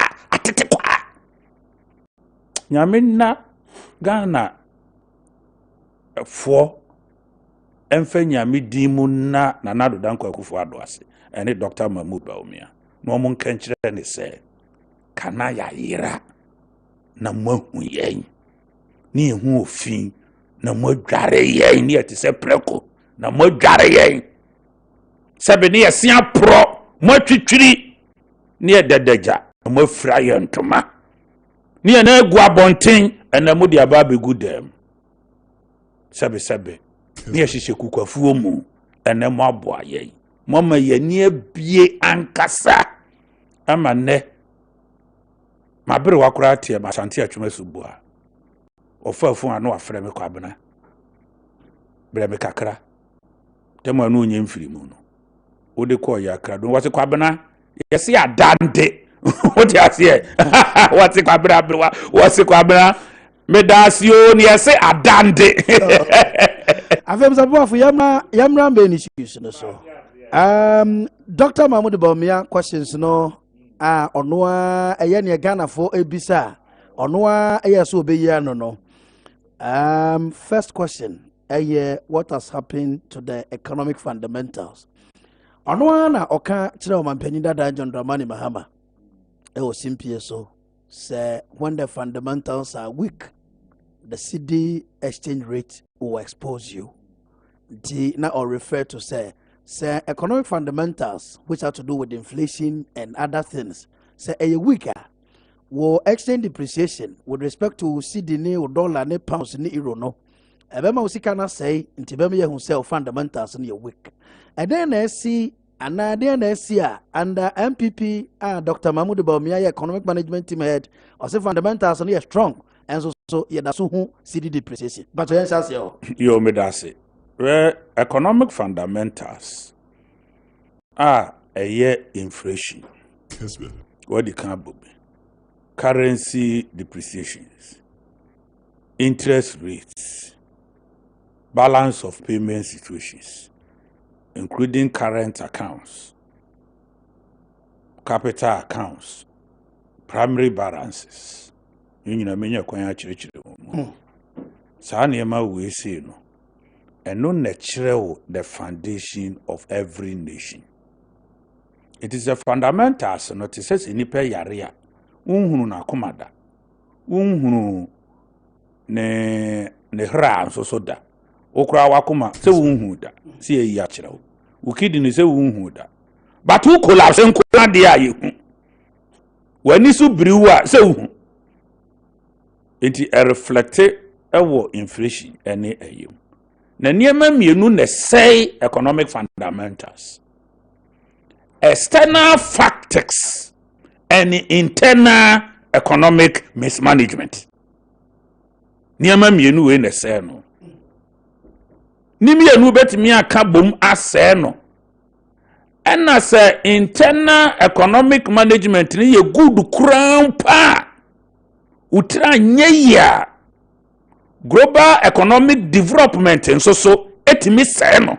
nyame na Ghana fo emfa nyame dimu na nado danko akufo adoase ene Dr. Mahmoud Baumia no mo nkankyere ne se kana ya yira na mahu yen ni hu ofin na modware yen ni ate se preko na modware yen sebe ni esia pro motwitwiri ni edadaja na mofra yen ntoma ni na egu abonten na modi aba begu dem sebe ni ehihye kukwafuo mu na mo aboa yen mama yeni abie ankasa ama ne mabere wakura tie Amansan Ntie atwuma subua ofafu anu afre me kwabena bre me kakra temo anu onye mfiri mu no ode ko ya kra do wase kwabena yesi adande odi ase wase kwabena bre wase kwabena medasio ni yesi adande afem sabuafu yamra mbe ni no so Dr. Mahmoud Baumia questions no onwa eye ne Ghana for ebisa onwa eye so obeyi no first question what has happened to the economic fundamentals onwa na oka kire o mampani dada John Dramani Mahama was simply so say when the fundamentals are weak the cedi exchange rate will expose you now or refer to say economic fundamentals which have to do with inflation and other things say a weaker will exchange depreciation with respect to cedi ni dollar ni pounds ni euro no ebema usika na say ntibema ye hu say fundamentals ni weak and then I see under MPP Dr. Mahmoud Baumia economic management team head or say fundamentals ni strong and so yeah that's who cedi depreciation but you say yo medase where economic fundamentals are a year inflation. Kessben. What the can be currency depreciations, interest rates, balance of payment situations, including current accounts, capital accounts, primary balances. You know, many acquire church. Sanema we say no. And no natural the foundation of every nation. It is a fundamental, so not it says in Nipe Yaria. Unhunu na kumada. Unhunu ne hra so da. Okra wakuma se unhu da. Si e yachira. Ukidi ni se unhu da. But who collapse nko de aye. Wani su briwa se unhu. It reflected our inflation any aye. Na niema mienu ne say economic fundamentals. External factors and internal economic mismanagement. Niema mienu we ne say no. Ni mienu betimi aka bom ase no. Ena say internal economic management ni ye good crown pa. Utra nyeya. Global economic development and so etimi say no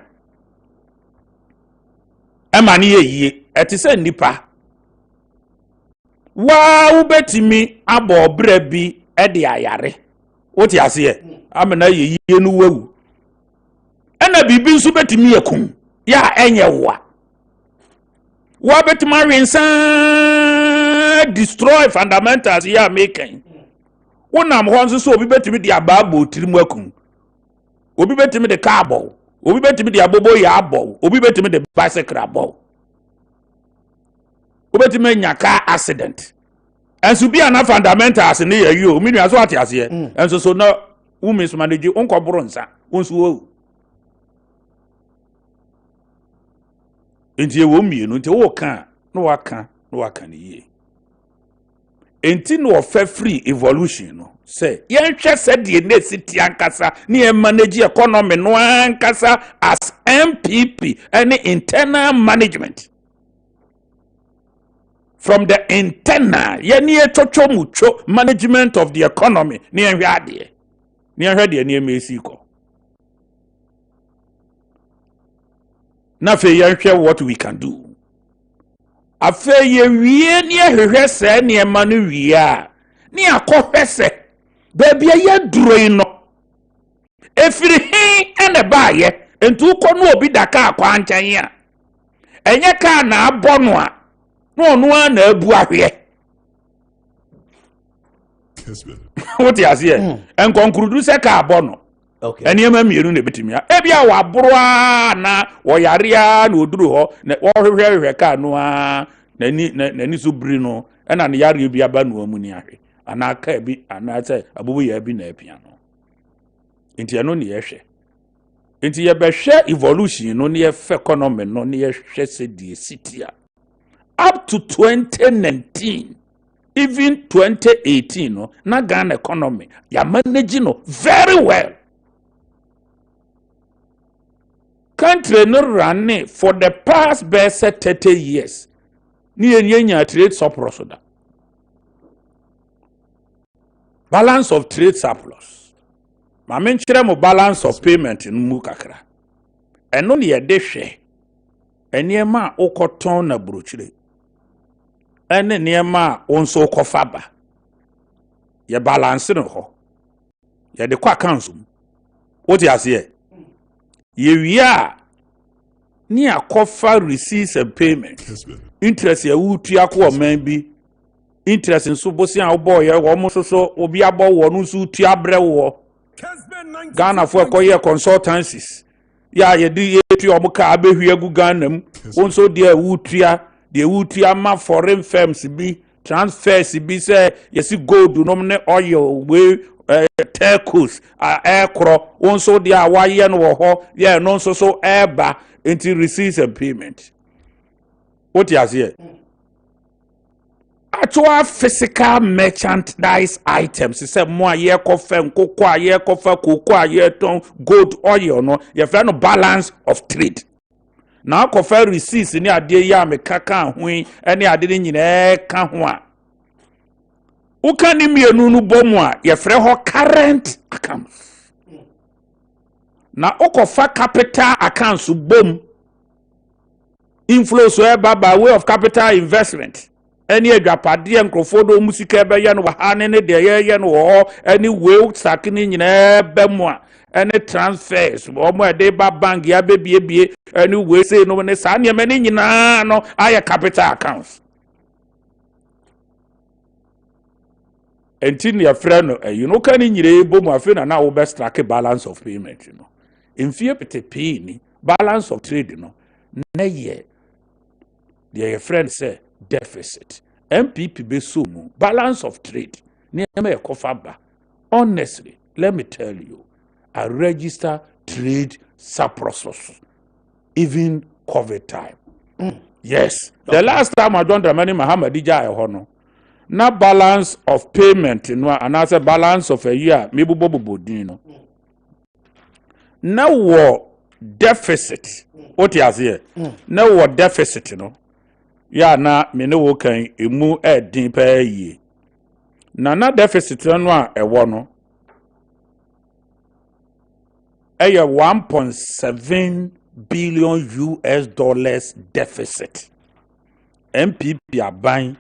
emani ye etise nipa wa ubetimi abo bra bi e de ayare oti ase amena ye nu wawu ena bibi nso betimi yakum ya enye wa betimi rensa destroy fundamentals ya making wonam ho nso so obi betimi de ababo tirimu akun obi betimi de cabo obi betimi de abobo ya abo obi betimi de bicycle abo obetime nya car accident enso bia na fundamentals ne ya you me nua so ate ase enso so na women's manage onkoboro nsa onso wo enti e wo mienu enti wo ka no waka ne ye enti no offer free evolution no say yen hwe se de na siti ankasa ne e manage economy no ankasa as MPP any internal management from the internal yeni etocho mucho management of the economy ne hwe ade ne emesi ko na fe yen hwe what we can do afe ye wie ne hwehwe se ne ma no wie a ne akɔhwɛ se baabi ye duro yi no efiri hin ene baaye entu kɔ no obi daka akwa nkyɛn a enye ka na abɔ no a no no na abu ahwe Kessben what you say en konkrudu se ka abɔ no okay eniema mienu na betimi a ebia wa boroa na wo yare a na oduru hɔ na wo hwehwehwe ka no a nani so biri no na ne yare bi aba no amu ni ahwe ana ka bi ana sɛ abubu ya bi na apia no enti eno ne yɛhwɛ enti ye behwe evolution no ne yɛfɛ economy no ne yɛhwɛ se die city up to 2019 even 2018 no na Ghana economy ya manage no very well country no run for the past best 30 years ni enya trade surplus da balance of trade surplus ma menkyere mo balance of payment in mu kakra eno ne yede hwe eniema okoton na brochire ene niema onso kofa ba ye balance no ho ye de kwa accounts what you say ye wia ni akofa receipts and payment interest ya wutua ko man bi interest nso bosi a obo ye wo mo so obi abo wo no nso tua bre wo Ghana for koye consultancies ya ye di etu omo ka abehwie agu Ghana mu onso de wutua de wutua ma foreign firms bi transfers bi say yesi gold no ne oil we telcos aircro onso de awaye no wo ho ye no nso so eba into receipts and payment what you say actual physical merchandise items say mo aye kofa nkoko aye kofa koko aye ton gold oil no ye fa no balance of trade na kofa receipts ni ade ya me kaka ho ene ade ni nyina ka ho a uka ni mienu nu bomu a ye frɛ ho current accounts na okofa capital accounts bom inflows by way of capital investment any adwapade enkrofo do musika ebe ye no ha ne de ye no ho any way sakini nyina ebe mu a any transfers omo ede ba bank ya bebie any way say no ne sa ne mani nyina no aya capital accounts enti ne frɛ no you know kan nyire ebo mu afi na wo best track balance of payment you know mfie pete ni balance of trade no na ye your friend say deficit MPP be so mu balance of trade ne ma e kofa ba honestly let me tell you I register trade surplus even COVID time yes the last time I don't remember Mahamadija e ho no na balance of payment no and as a balance of a year me bobodin no na wo deficit what you say na wo deficit no ya na me ne wo kan emu edin pa yi na deficit no a ewo no eye 1.7 billion US dollars deficit MPP aban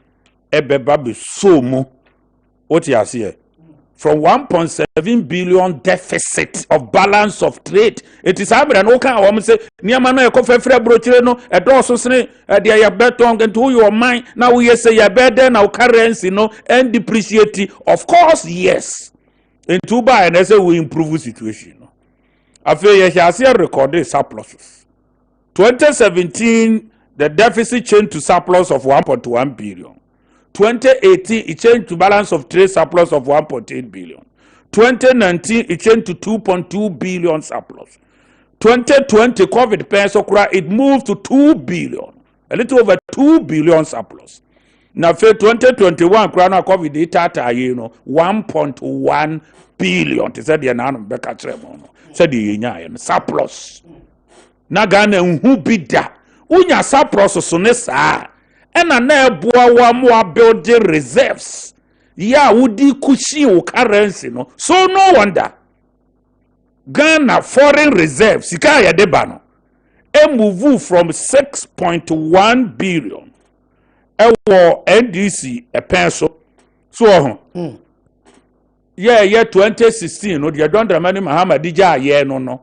ebeba be so mu what you say from 1.7 billion deficit of balance of trade it is abra no kan wo say niam na e ko fefre brochire no e do so sene de ya beton into your mind now we say ya better now currency no and depreciate of course yes into buy and say we improve situation afi ye hia se record surpluses 2017 the deficit changed to surplus of 1.1 billion. 2018, it changed to balance of trade surplus of 1.8 billion. 2019, it changed to 2.2 billion surplus. 2020, COVID peso, it moved to 2 billion, a little over 2 billion surplus. Now, for 2021, COVID data, 1.1 billion. They said the anonymous Becca Tremono. Said the surplus. Nagana who bid that. Unya surplus sonesa. And a neighbor more building reserves. Ya woody kushi currency. No, so no wonder. Ghana foreign reserves. Sikaya debano. A move from 6.1 billion. NDC a pencil. So, yeah, 2016. No, you don't remember Muhammad Dija, yeah, no.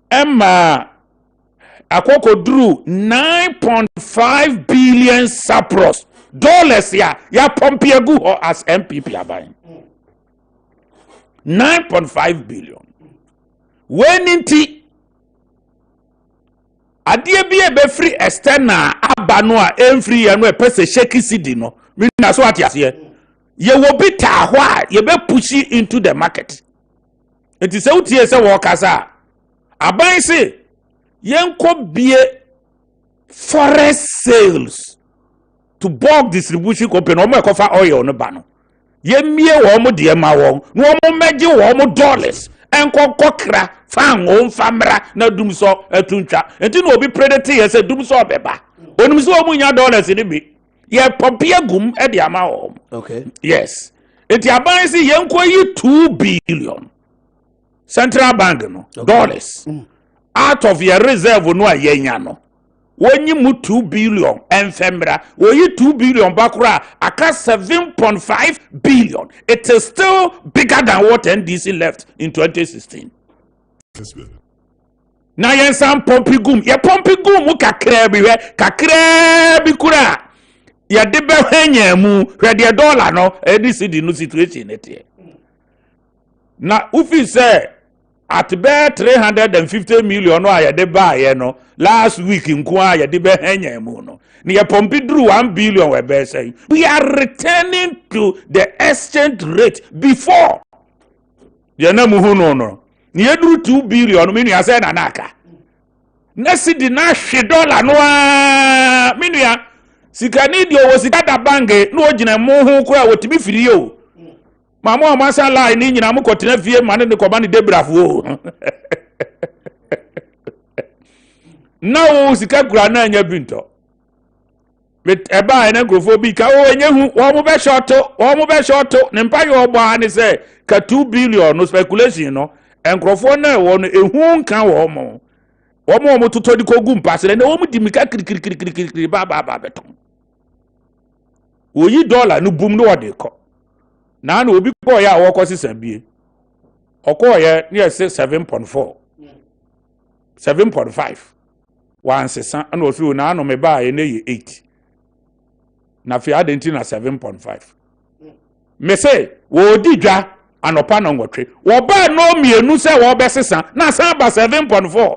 Emma Akuoko drew 9.5 billion surplus dollars. Ya Pompiagu as MPP are buying 9.5 billion. When Ntie adie bi e be free external abano a every year no e pese shaky city no me na so atiase ye wo bi ta ho a ye be push into the market. It is out here say wo kasa aban se yenko bie forest sales to bulk distribution company o mo ekofa oil no ba no ye mie wo mo de ma wo no mo meje wo mo dollars enko kokra fan o famra na dumso etuntwa enti no obi predator ye say dumso obeba onumso o munya dollars ni bi ye popia gum e de ama wo. Okay, yes, enti aban si yenko yi 2 billion central bank no dollars out of your reserve no ayenya no wonyi mu 2 billion enfemra wo yi 2 billion bakura aka 7.5 billion. It is still bigger than what NDC left in 2016. Kessben. Na yen sam pompigum ye pompigum kakra bi kura ye de be hanya mu hwe de dollar no NDC di no situation netie na ufi say at be 350 million no ayede ba ye no last week nko ayede be hanya mu no ne ye pompi drew 1 billion we be say we are returning to the exchange rate before ye na mu hu no ne ye drew 2 billion me nua say na naka na sidi na hwe dollar no a me nua sika ni di o sika da bange no ogina mu hu kura wotimi firi yo mama amasa line ni nyina mu kotena fie mane ne koba ne debrafo na wo sika kura na anya binto met eba ene grofo bi ka o enye hu wo mo be short ne mpa yo ogbo ha ne say ka 2 billion no speculation no enkrofo na wo no ehu nka wo mo toto di ko gum pasele na wo mu di mika kiri ba beton wo yi dollar no boom no wode ko na na obi ko ya wo ko sisabie oko ye ne 7.4 7.5 1 and o fi na no me ba ye na 8 na fi adenti na 7.5 me say wo di dwa anopa no ngotwe wo ba no mienu se wo be sesa na san ba 7.4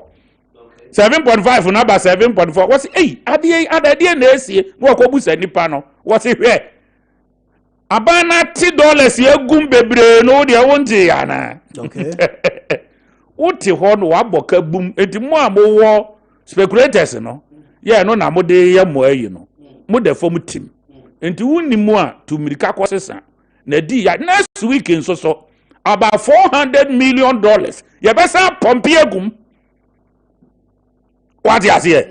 7.5 na ba 7.4 what's adie na esie wo ko busa nipa no what's hwe abana $10 ye gum bebre no de wonje yana. Okay. Uti ho no waboka bum enti mo amowo speculators no ye no na mo de ye mo ayi no mo de fom team enti wonni mu a to mirika kwosesa na di ya next week so about $400 million ye besa pompi agum what you say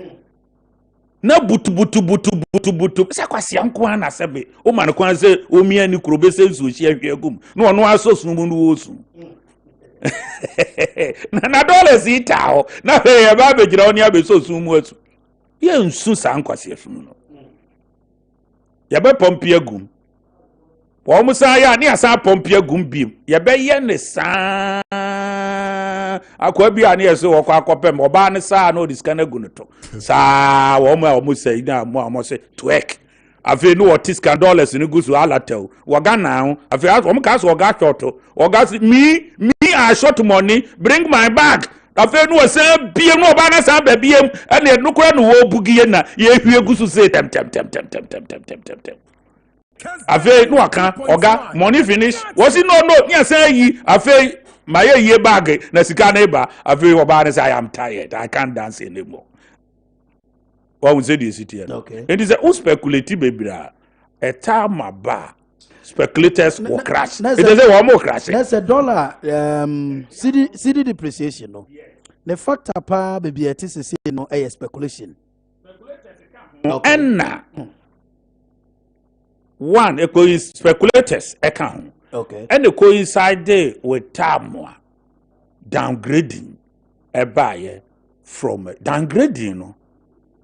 na butu se kwase anko ana sebe o man kwan se o mia ni kuro be se nsu hia hwiagum no ono aso sunu no wosu na dollars ita na he ba be gira oni abeso sunu mu asu ye nsu sa ankwase sunu no ya be pompi agum wo musa ya ni asa pompi agum biem ya be ye ne sa akwa bi ani ese wo kwa akopem oba ne sa no diskana gu no to sa wo mo say na mo say twerk afi no $10 dollars ni gusu alatel wo ga na afi wo ka so wo ga short wo ga me I short money bring my bag Afe no say biem no ba na sa ba biem ene no kura no wo bugie na ye hwie gusu say tem. Afe no aka oga money finish. Was it no nya say yi afe my ye bag na sika na ba afe oba na say I am tired. I can't dance anymore. What would say the city? Okay. It is a speculative baby. A time ba speculators will crash. It is a one more crash. That's a dollar CD depreciation no. The factor pa baby it is say no a speculation. And one a speculators account. Okay. And the coincide there with time downgrading a buyer from downgrading no.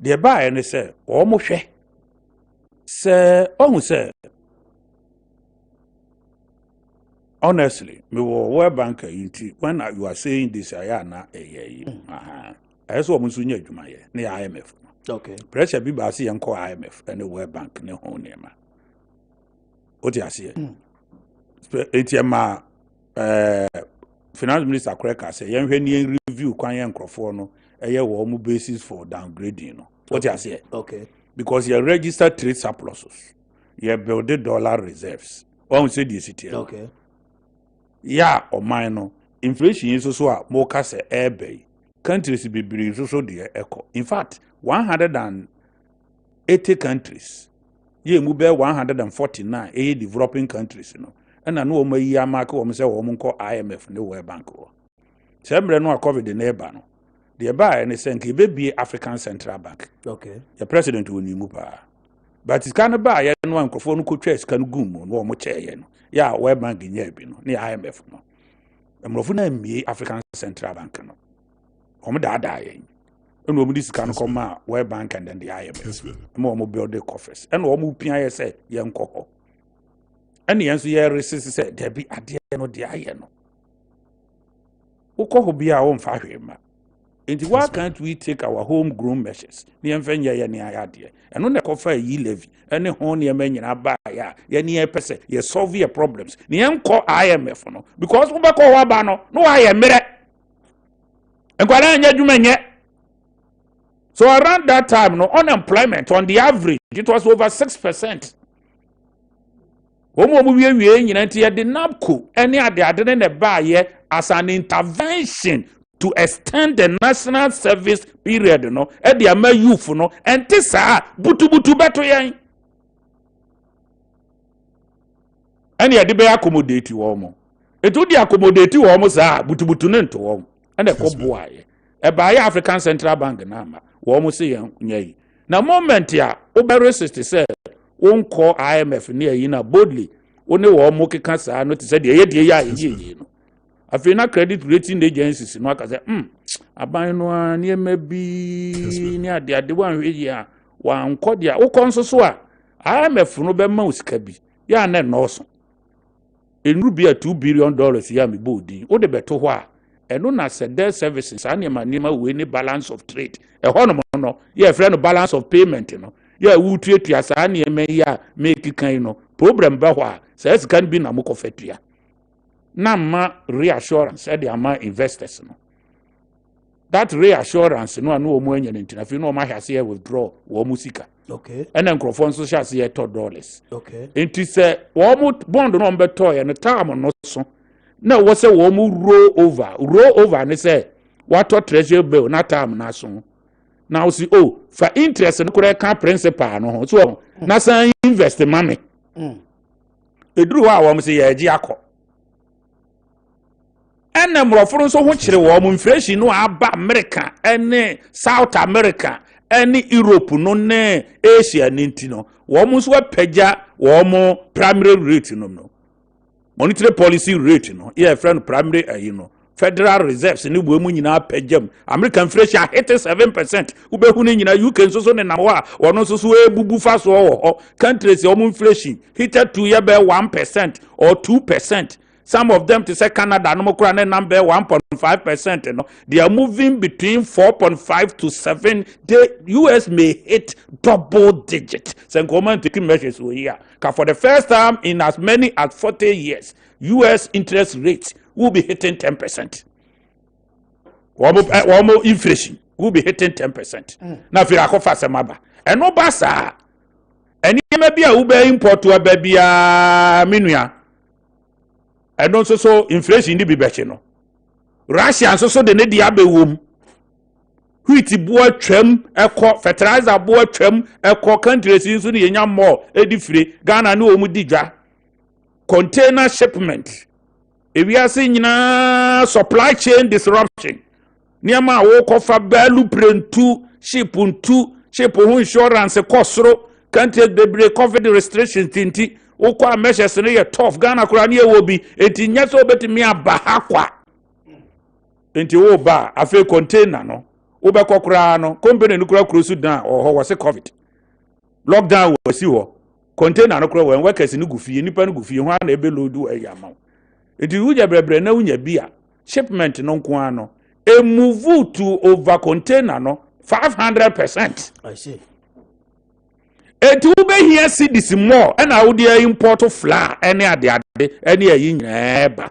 The buyer and say almost say say honestly, me wo banker inti when you are saying this I na I so mo sunya adwuma ye na IMF. Okay. Pressure bi ba se yenko IMF and the World Bank ne ho nema. O ti ase. Etiema finance minister Kweka say yenhwe ni review kwan yen krofo no eye wo mo basis for downgrading no. O ti ase. Okay. Because you registered trade surpluses. You build dollar reserves. One say the city. Okay. Yeah, or minor inflation is also a more case air countries be bring so the echo. In fact, 180 countries. Ye move 149 developing countries, you know. And I know my year mark or say woman call IMF no World Bank. Semble no COVID the neighbor no. The buy and say be African Central Bank. Okay. The president will move. But it's kind of buy and one microphone could trace can goom on one more chair. Yeah, World Bank in Yabino, near IMF. No, I'm not me African Central Bank. No, I'm dying. And when this can come out, World Bank and then the IMF. More build the coffers. And one more PIS, young coco. And the answer here is said, there be a dear no the iron. Who could be our own fire? And why can't we take our homegrown measures? The infanya ni idea. And on the coffee ye levy, any honey men in a buy ya, near person, ye solve your problems. Niam call IMF no, because we call Wabano, no I am mere. And yet. So around that time, no unemployment on the average, it was over 6%. Homo we in the NABCO, any other didn't buy as an intervention to extend the national service period, you know, at the Ama youth, you know, and this butu beto yan. And ya be accommodate you almost. It would accommodate you almost butu nento and a boy. A buy African Central Bank number, almost say yay. Now moment ya over 60 said won't call IMF near you boldly. Only one moke cancer notice said ye no. I feel not credit rating agencies no aka say aban no near maybe near the one here one cordia o konso so IMF no be ma usika bi ya na no so enru bi $2 billion ya me bodi o de beto ho a eno na said their services anima we ni balance of trade e ho no ya friend balance of payment no ya wu tuatua sa anima ya make kan no problem ba ho a say sika bi na mo fetua na ma reassurance e dey ama investors no that reassurance no anu omo anya ntina fi no ma hase withdraw wo musika. Okay. And then microphone so shall see $2. Okay. It is a woman bond number toy and a time no so. Now what's a woman roll over and they say what treasure bill not time na so. Now see for interest and could can principal no so na say invest money. The drew our woman say Giaco. And the more for so much woman fresh no aba America and South America. Any Europe no ne Asia nintino womu so peja womu primary rate no monetary policy rate no yeah friend primary federal reserves ni bo mu nyina pejam American inflation hit 7% ubehu ni nyina UK so ne na wa wono so ebubu fa so wo countries womu inflation hit to ye be 1% or 2%. Some of them to say Canada no more number 1.5%. No, they are moving between 4.5 to 7. The US may hit double digit. So government taking measures here. For the first time in as many as 40 years, US interest rates will be hitting 10%. Wamo inflation will be hitting 10%. Now if you are fast maba. And no basa. And you may be a Uber import to a baby minua. And also so inflation in the bibechino. Russia and so the need abe womb. Wheat boy trim, fertilizer boy trim, countries in the more, free, Ghana no mudija. Container shipment. If we are seeing supply chain disruption. Niama walk off a belu print 2, ship insurance, a costro, can't take the break COVID restrictions, tinti, okwa measures in a tough Ghana Kurania will be, it in yes over to me a bahakwa. Into Oba, a fair container, no. Oba Kokrano, company nuclear cruise down or was a COVID. Lockdown was you. Container no crow and workers in Goofy, any pen goofy, one a below do a yamau. It is Uja Brebre, no beer. Shipment non quano. A move to over container no 500%. I see. A two be here see this more, and I would import of flour any other any a yin eba.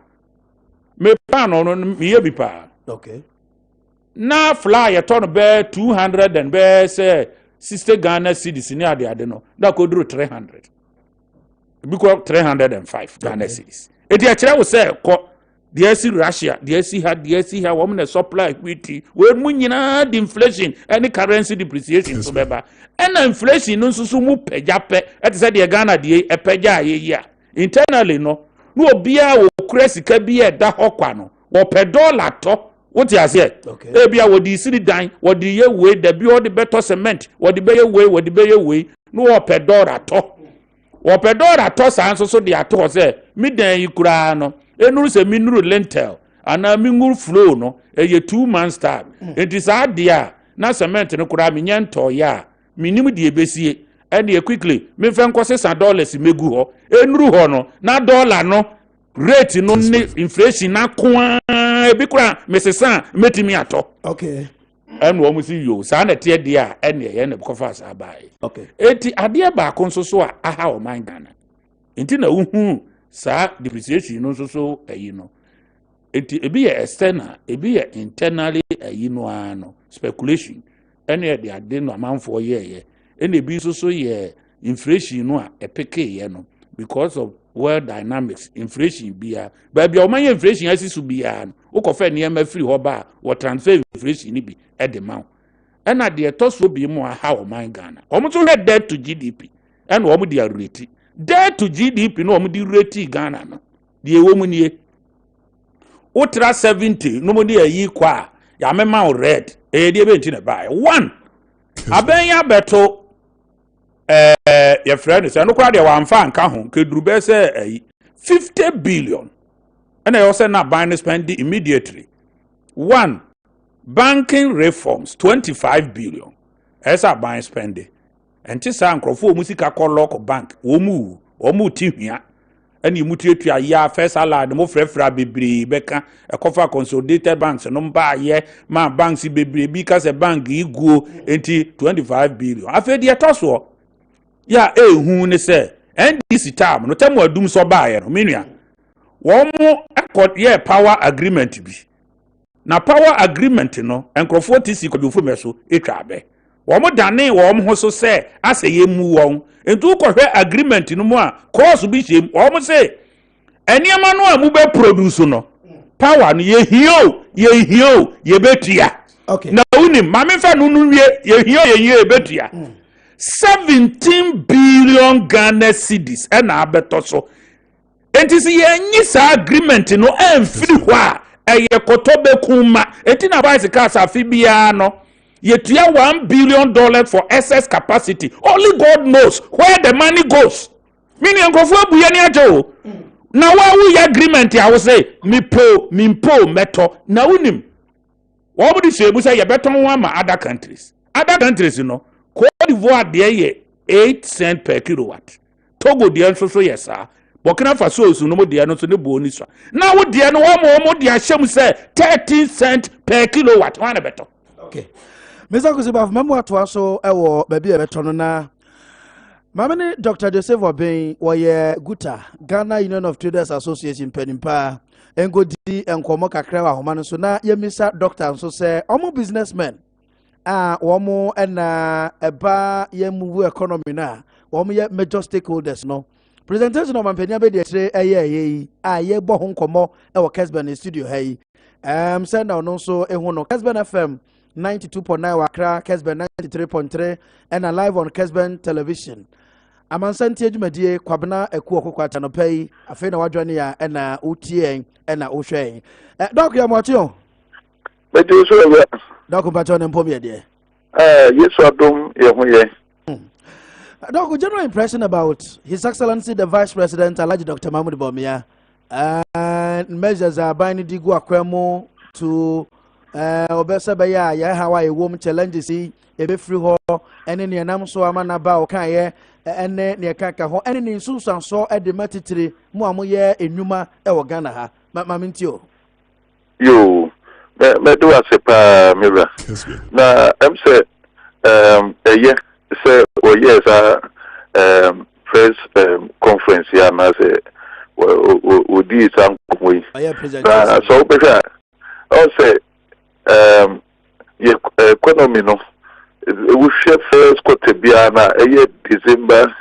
Me pan on me be pa. Okay. Now fly a ton of bear 200 and bear say sister Ghana cities in the adeno. That could do 300. Because 305 Ghana cities. It actually was say the see Russia, the see her woman supply equity. When we the inflation and the currency depreciation so beba. And inflation no so mu pejape at said the Ghana the a peja ye. Internally no bia wo kresika bia da hokwa no. Wo $1 to what you say? Okay. Ebia wo di city dan, wo di ye way, the be all the better cement, wo di be ye way, no $1 to. Wo $1 to sanso so di ato say, mi dan yi kura no. Enuru se minuru lentil, ana minuru flow no, ye 2 months time. It is hard dia, na cement no kura mi nyento ya, minimum di ebesie, and ye quickly, me fen kwose $100 megu ho, enuru ho no, na dollar no, rate no inflation na kwa bikura mesesa metimi ato. Okay. And wo musi yo sa na tie dia ene ye ne kofa sa bai. Okay. Eti ade ba konso so a aha o man Ghana. Enti na uhu sa depreciation no so ayi no. Eti ebi ye external, ebi ye internally ayi no ano speculation. Ene de ade no amanfo ye. Ene bi so ye inflation no a epeke ye no because of world dynamics inflation bia baby o man inflation asisu bia no ukofa niam free ho ba wo transfer inflation ni bi e de man and na de to so bi mu ha o man Ghana o so debt to GDP and o mu de rate debt to GDP no o mu de rate Ghana no de ewo mu nie ultra 70 no mu de ayi kwa ya mema o red e de be nti na ba 1 aben ya beto your friend say no kwa de wan fa nka ho keduru be say 50 billion and I also not buying spending immediately. 1 banking reforms 25 billion as a buying spending and this ankrofo musika call local bank omu tihia and you mutu ya first alad mo frefra bebre beka e cover consolidated banks no ba ye ma banks bebre because a bank iguo enti 25 billion afedi etoso ya ehu ne se NDC time no temu adum so ba ye no menua wo mo accord ye power agreement bi na power agreement no enkrofo tisi kodufo meso etwa be wo mo dane wo mo ho so se ase ye mu won entu ko hwe agreement no mu a course bi shem wo mo se eniema no a mu be produce no power no ye hio ye betua okay na unim mame fa no wie ye hio betua 17 billion Ghana cedis and abeto so enti si ye nyi sa agreement no emfiri ho a eye kotobe kuma enti na vice cars afibia no ye tua $1 billion for excess capacity only God knows where the money goes mini enkofu abuye ni ajo na wa wu agreement I will say mimpo meto na unim wo bu di sebu say ye beton one ma other countries you know Cote d'Ivoire there 8 cents per kilowatt. Togo there so yes Burkina Faso so no there no so ne boni so. Now wo there no wo there shem say 13 cents per kilowatt. One better. Okay. Mr. Kusiba memo ato so ewo ba bi e beto no na. Mamene Dr. Joseph Obeng wo ye Guta Ghana Union of Traders Association penimpa engodi enkomo kakra wa homa no so na yemisa doctor nso say omo businessmen womo na eba yemove economy na womo ye major stakeholders no presentation of mampania be de kire eye ye bo ho nkomo e wo Kessben studio ha yi send now no so ehu no Kessben FM 92.9 Wakra, Kessben 93.3 and live on Kessben television. Amansan Ntie dwumadie kwabena Akuoko Kwarteng no pay afei na wadwane ya na utie na wohwe. Doc ya mwatio. Bedu so we. Doc mpacho ne mpom ye de. Yesu adom ye ho ye. Doc, general impression about His Excellency the Vice President Alhaji Dr. Mahmoud Bawumia and measures are binding digu akwemo to obese baya ya Hawaii wom challenges ebe free ho ene ne nam so amana ba o kan ye ene ne kaka ho ene ne nsusan so e de matitire mu amoye enwuma e wo Ghana ha mamintio Yo me do asepa mira na say ye say o yes press conference ya na say o di sam koyi na so be o say economy no we share first quarter biana December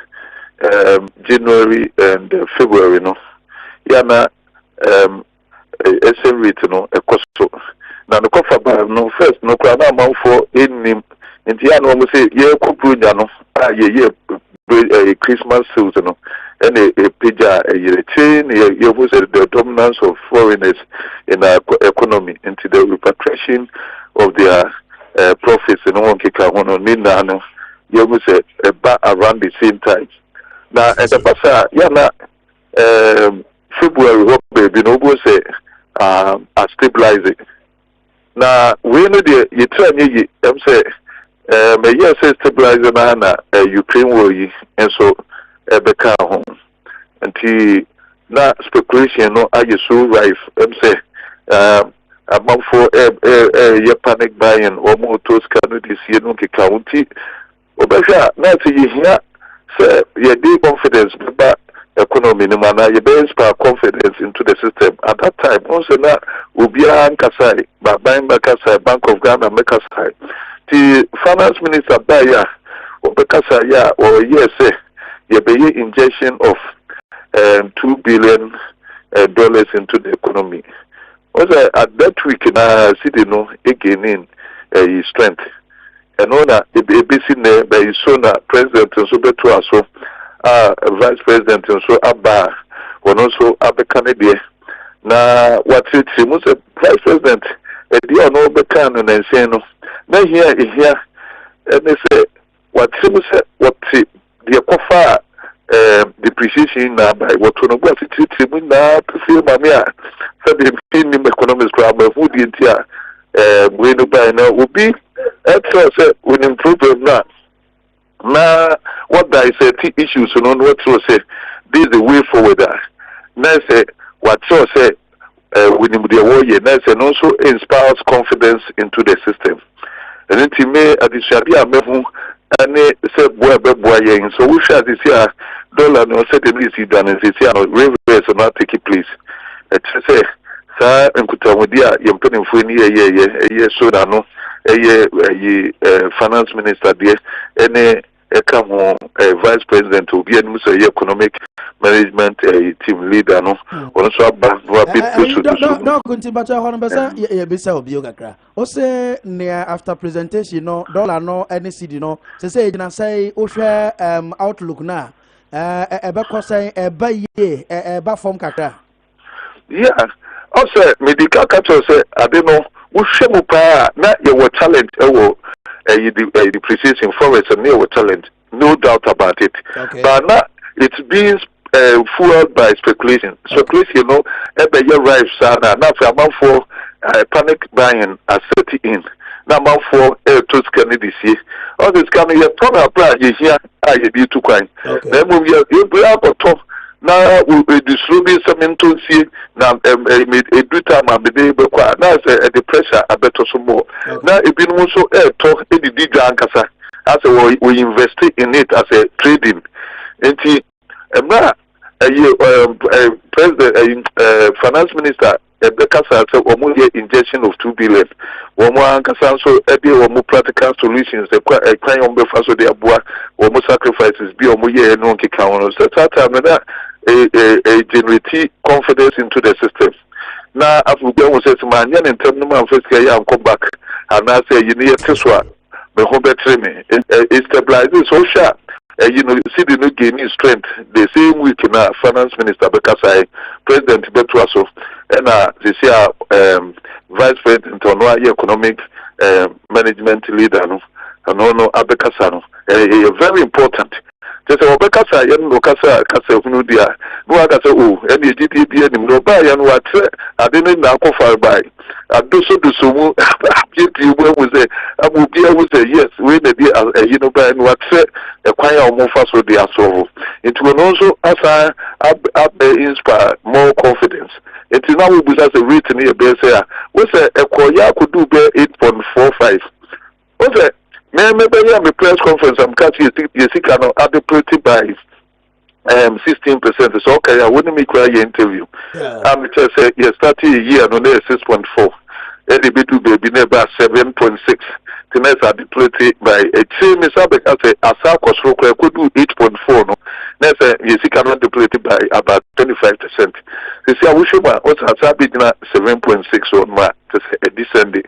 January and February no yana SM rate no ekoso na no kofa ba no first no kwa na man for enim nti ya no mo say ye koprunya no ye Christmas sales no and a pija a chain you was the dominance of foreigners in our economy into the repatriation of their profits and one kick on Nina no you was about around the same time now at the passa yana February baby no go say stabilizing now we know the you try me say may yes stabilizer na Ukraine war yi and so beka home until na speculation no are so rife say among for ye panic buying or more to scan this year no ke county obesha na say here say ye dey confidence but economy no man ye be inspire confidence into the system at that time also na obia nkasai ba Bank of Ghana make us high the finance minister Baya obekasa ya or yes ye be injection of $2 billion dollars into the economy. Also at that week na city no again in strength. And on a basic by sona president and so beto aso vice president and so abba one also abekanede na what it seems vice president e dey no bekan na say no na here and they say what seems what the kofa depreciation na by what no go sit na feel mamia so the economics crowd food intia we no buy na obi say we improve na what I say issues no what to say this is the way forward na say what so say we need the warrior na say also inspires confidence into the system and it may additionally amehu ane say boy yen so we shall this year dollar no say the is done this year reverse not take place it say sa nkutamudia yempenimfo ni ye so da no finance minister there ene come vice president obi enu so economic management team leader no also aba no bit no kuntimbacha hono besa ye bisa obi okakra o say near after presentation no dollar no any cedi no say gina say o hwe outlook na ebe kosan eba ye eba form kakra yeah also medical catcher say I don't know we shemu pa na your talent the depreciation forest and your talent no doubt about it okay. But now it's being fueled by speculation you know ebe your rife sana na for panic buying as set in na man for to scan this year all this kind of program plan you here I be too kind then move you be up top now we distribute some into see now a do time and be able to now the pressure a better some more now it been also talk the DJ Ankasa as we invest in it as a trading and now president finance minister Bekasa say omo injection of 2 billion. Omo ankasa so edi omo practical solutions e kwan omo befa so de aboa omo sacrifices bi omo ye no nkeka wono. So that time na generate confidence into the system. Na afuga wo say ma nya ne ntem no man first ya come back and I say you need teswa me ho betre me it stabilizes social. You know, see the new gaining strength. The same week na finance minister Bekasa, President Betwaso, and they say Vice President on economic management leader, and no Abekasano. Very important. Just Bekasa, no Kasa, Nudia, no Akasa, any GDP, and no buy and what I didn't know far by. I do so do so. You will say, I will be able to say, yes, we may be you know, by what a choir or more fast with the asshole. It will also, as I inspire more confidence. It is now we as a written here, say, what's a choir could do bear 8.45. What's it? Maybe I'm a press conference, I'm catching you see, can adequately by 16%. So, okay, I wouldn't make your interview. I'm just say, you started a year, no, 6.4. Eddie Bidu baby never 7.6. Tonight I depleted by a team is up as a Asako stroke could do 8.4. No, next you see cannot depleted by about 25%. They say I wish you what's a big 7.6 on my to say a descending.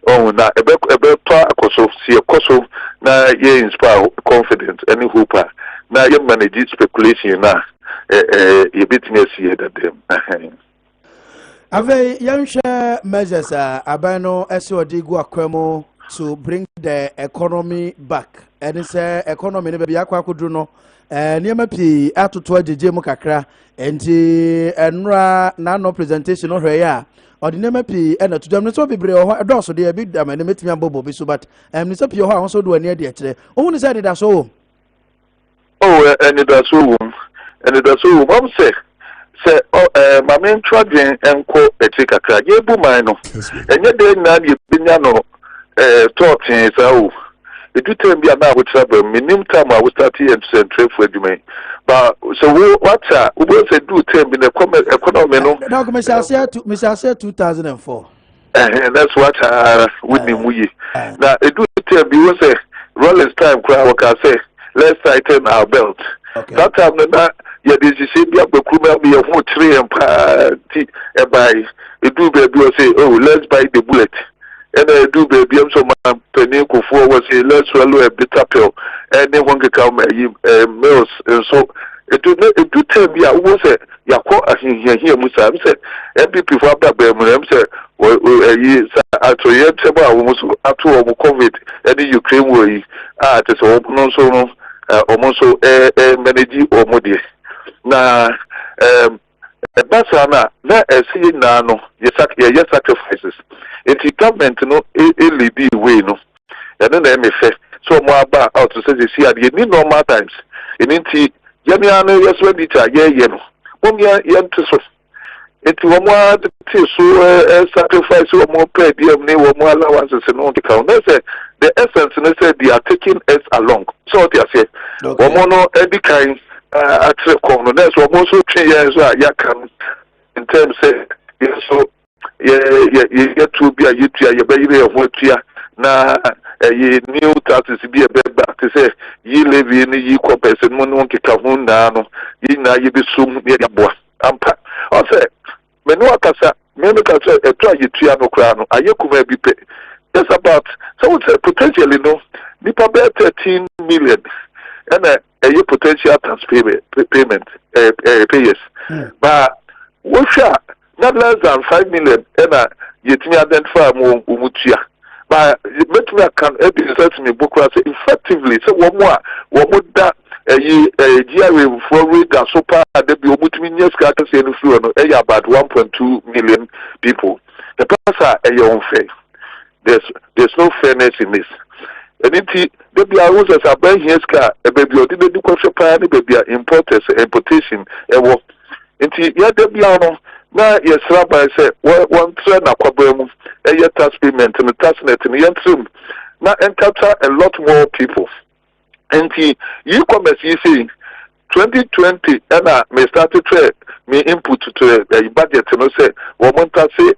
Oh, now about Koso, see a Koso, now ye inspire confidence, any hooper. Now you manage speculation now. You beat me see that them. Ave young measures abano esodigu akwemo to bring the economy back. And it's economy ne be akwa kudru no niema pi atoto ajeje mu kakra enti enra na no presentation no hwe ya ordinary pi na to dem so bebre ho edoso de bi da mane metimi ambobo bi so but ni so pi ho a so do ani de kire ohun say de da so and it so mom say say my main traveling and co etika kra ye bu man no enye de na ye binya no talking say it do tell me about what travel minimum time I will start here and trade for you but so what we will say do tell me the economy no Mr. say 2004 that's what with me muyi now it do tell me we say Rollins time cry what I say let's tighten our belt that time na yeah, this is a big be a 4 3 and buy a do baby will say, oh, let's buy the bullet. And I do baby, I'm so my penny for was say, let's swallow a bitter pill. And then one can come meals. And so it do tell me, I was a Yako, here, Musa said, and people for that Birmingham said, well, after you almost up to COVID, and the Ukraine war, it is almost manage or modi. Na basana na esi na no ye sacrifices enti government no lead way no ya na me fe so mo aba out to say see ade ni normal times enti ya me anu yes when it ye no mo me ya ntiso enti wo mo ti so sacrifice wo mo pay dem ni wo mo allowances no the count say the essence no say they are taking us along so they say wo mo no every kind at the corner, that's what most of 3 years are yakan in terms of so you get to be a you baby of what you na ye new taxes be a bed back to say ye live in ye compare and one to come down ye na ye be soon near your boy. I say, Menuakasa, Menukasa, a try you triano crown, a yoku be paid. That's about so it's potentially no, Nipa 13 million. And a potential tax payment payers. But we shall not less than 5 million and yet me identify more umutia. But let me can research me book effectively. So one more that a GRA for reader so far the Bumutimian scatters in fluent about 1.2 million people. The person a your own faith. There's no fairness in this. And it baby I was as a buy here car a baby or didn't do coffee baby importation work. Inti ya debiano na yes rabbi say one trend akwabemu a tax payment and the tax net and the na encounter a lot more people. Inti you come as you see 2020 and me started to me input to a budget and say want to say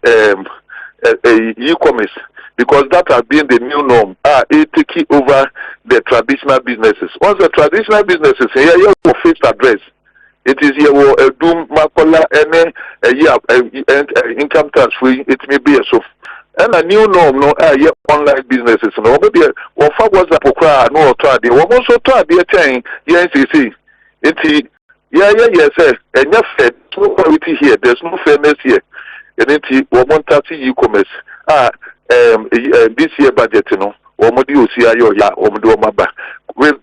e-commerce because that has been the new norm. It taking over the traditional businesses. Once the traditional businesses here you have fixed address. It is here a doom makola any income tax free. It may be a so. And a new norm, no, online businesses. No, but what was the pokra? No, try the one also try the chain. Yes, you see. It's yes, and yes, no quality here. There's no fairness here. And it's 130 e-commerce. This year budget, you know, with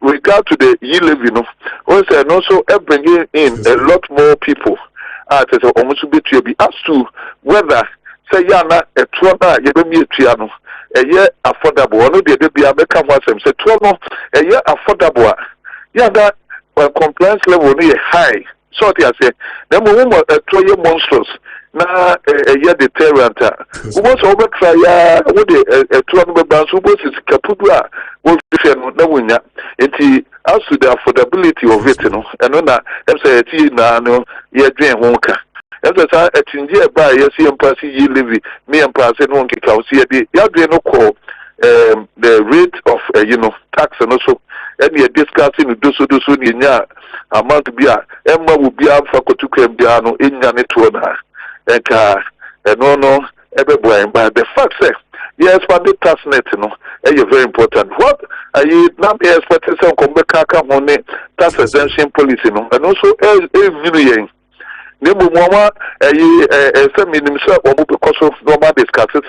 regard to the e-levy, you know, also bringing in a lot more people. Almost be asked to whether. Say yana a trauma yebemi triano a year affordable no de be abeka wasem say trauma a year affordable yada compliance level no high so they say them woman a troye monstrous na a year deterrent who was over try wo de a trauma be ban so bo sika pudua wo fe no na wonya enti as to the affordability of it no eno na em say ti na no ye dwen ho ka. As I said, by yes, you levy, me and pass and one kick the no call the rate of tax and also and you're discussing do so in ya amount to be Emma will be out for to claim piano in Yanetona and no everywhere. But the fact say yes, but the tax net is very important. What are you now expecting some come back money tax exemption policy and also every Nemu mama minimum because of normal discussions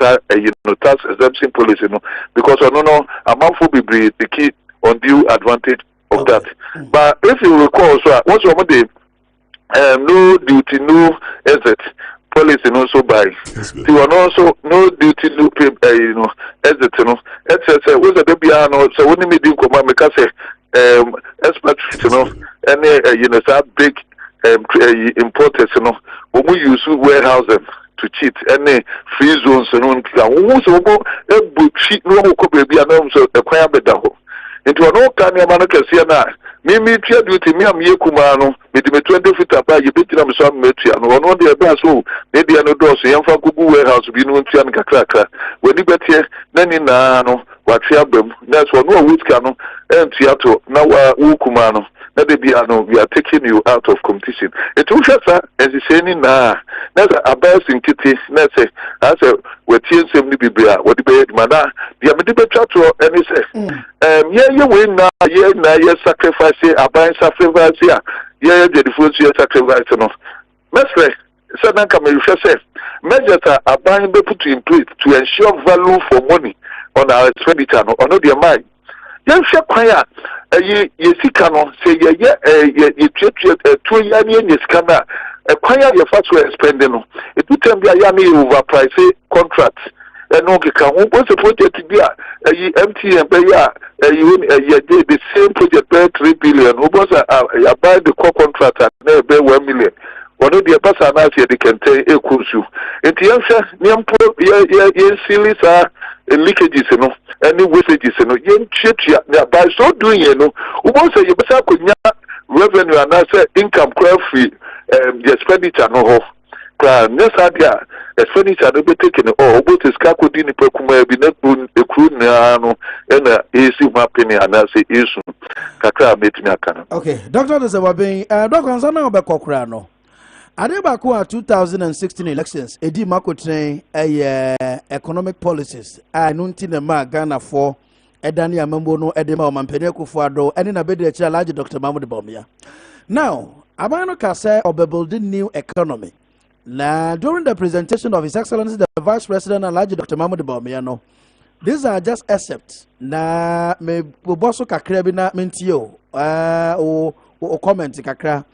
tax exemption policy because amount for be the key undue advantage of that. But if you recall, so what's your money? No duty, no exit policy also by. You are also no duty, no pay, exit, etc. What's the piano? So when you do come because expatriate, any big. Importers, we use warehouse them to cheat any free zones and on sheet no baby and so acquire better. Into an old time, Manaka Mimi duty, me am Yekumano, with me 20 feet apart, you beat them some material, and one day a so maybe an odor, so young Faku warehouse, be no Tianka cracker. When you bet here, then in Nano, what Fiabum, that's one more week cano, and Tiato, now Ukumano. We are taking you out of competition. It will just as you say, that's a best in kitty, let's say, as a what you say, what the bed, mana, the Amadiba Chato, and he says, you win now, yes, sacrifice, a buying sacrifice here, the food you sacrifice. Mestre, Sadan Kamerisha says, measures are buying be put in place to ensure value for money on our expenditure, or not their mind. Young Shapaya, ye Sikano, say, ye 2 years in this canna, acquire your first way spending. It would be a yummy overpriced contract. And no, what's the project to be a empty and pay the same project pay 3 billion. Who was a buy the core contract at nearby 1 million. One of the Bassana, they can take a cruise. In the answer, Niampo, silly, sir. Leakages, any wastages, by so doing, who wants say you better revenue and I say income free, the expenditure no yes, idea expenditure no be taken or both is calculating the percuma be not a crew no and a easy mapping and I say issue. Kakra made me a canon. Okay, Doctor, there's a being Dr. Ansana Bakokrano. Adebako 2016 elections, Edi Mako train economic policies. Nunti ne ma Ghana for Edani Amambo no Edema Mampene Kufuado, and in a bed large Dr. Mahmoud Bomia. Now, Abano Kase of building new economy. Now, during the presentation of His Excellency the Vice President and large Dr. Mahmoud Bomia, these are just excepts. Na me boso kakrebina mentio o comment kakra.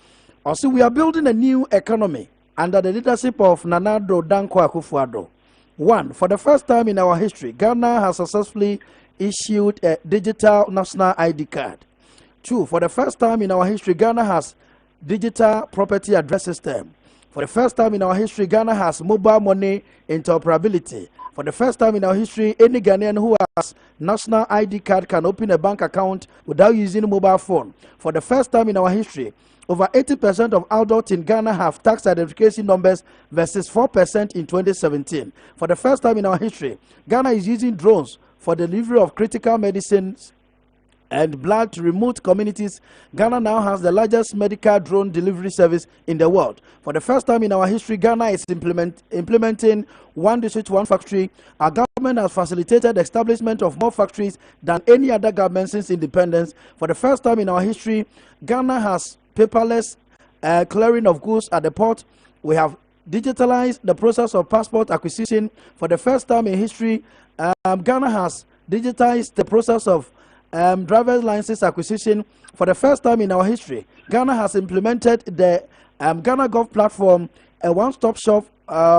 Also, we are building a new economy under the leadership of Nanado Danko Akufo-Addo. 1. For the first time in our history, Ghana has successfully issued a digital national ID card. 2. For the first time in our history, Ghana has digital property address system. For the first time in our history, Ghana has mobile money interoperability. For the first time in our history, any Ghanaian who has national ID card can open a bank account without using a mobile phone. For the first time in our history, over 80% of adults in Ghana have tax identification numbers versus 4% in 2017. For the first time in our history, Ghana is using drones for delivery of critical medicines and blood to remote communities. Ghana now has the largest medical drone delivery service in the world. For the first time in our history, Ghana is implementing one district, one factory. Our government has facilitated the establishment of more factories than any other government since independence. For the first time in our history, Ghana has paperless clearing of goods at the port. We have digitalized the process of passport acquisition. For the first time in history, Ghana has digitized the process of driver's license acquisition. For the first time in our history, Ghana has implemented the Ghana Gov platform, a one-stop shop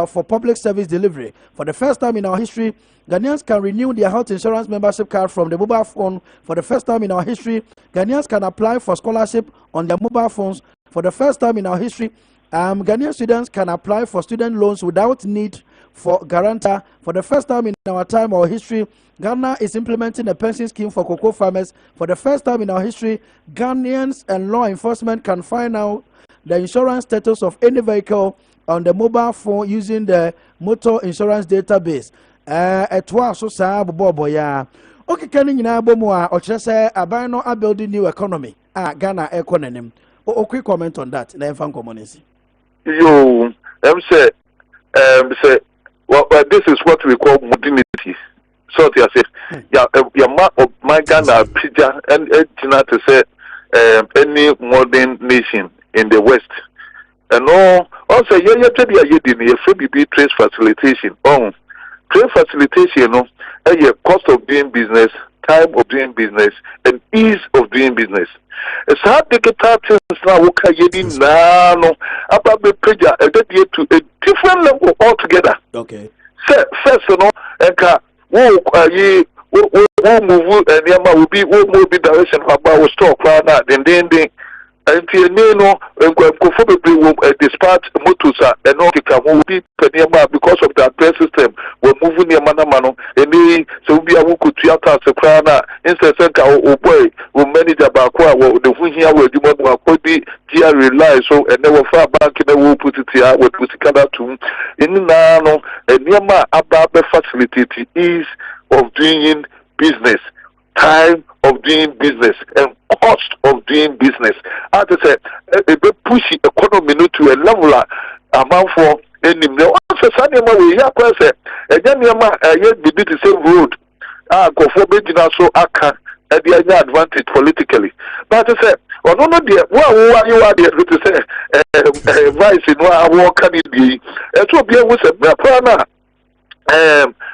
for public service delivery. For the first time in our history, Ghanaians can renew their health insurance membership card from the mobile phone. For the first time in our history, Ghanaians can apply for scholarship on their mobile phones. For the first time in our history, Ghanaian students can apply for student loans without need for guarantor. For the first time in our time or history, Ghana is implementing a pension scheme for cocoa farmers. For the first time in our history, Ghanaians and law enforcement can find out the insurance status of any vehicle on the mobile phone using the motor insurance database. So sa bobo ya. Okay, can you now bomo or just say a building new economy? Ghana economy. Quick comment on that. Na fan community. Yo, say, well, this is what we call modernity. So I say, my Ghana picture and to say any modern nation in the West. And also, you free trade facilitation. Trade facilitation, cost of doing business, time of doing business, and ease of doing business. It's hard to get things now. About the preacher, to a different level altogether. Okay. First, move and will be direction about stock now. Then. And dispatch motors and all will be because of the address system. We're moving near Manamano, and so we are going to Soprana, instead of boy, will manage about the here where you want to be rely so and never far back in the will put it here with Pusikada too. In Nano, and Yama about the facility is of doing business, time of doing business, and cost of doing business. As I said, a bit pushy economy to a level amount for any no also Sanima we have question and then yet be the same road. Go for making also aka at the advantage politically. But I said, or no, dear, what you are there to say vice in what can it be? And so be with a plan.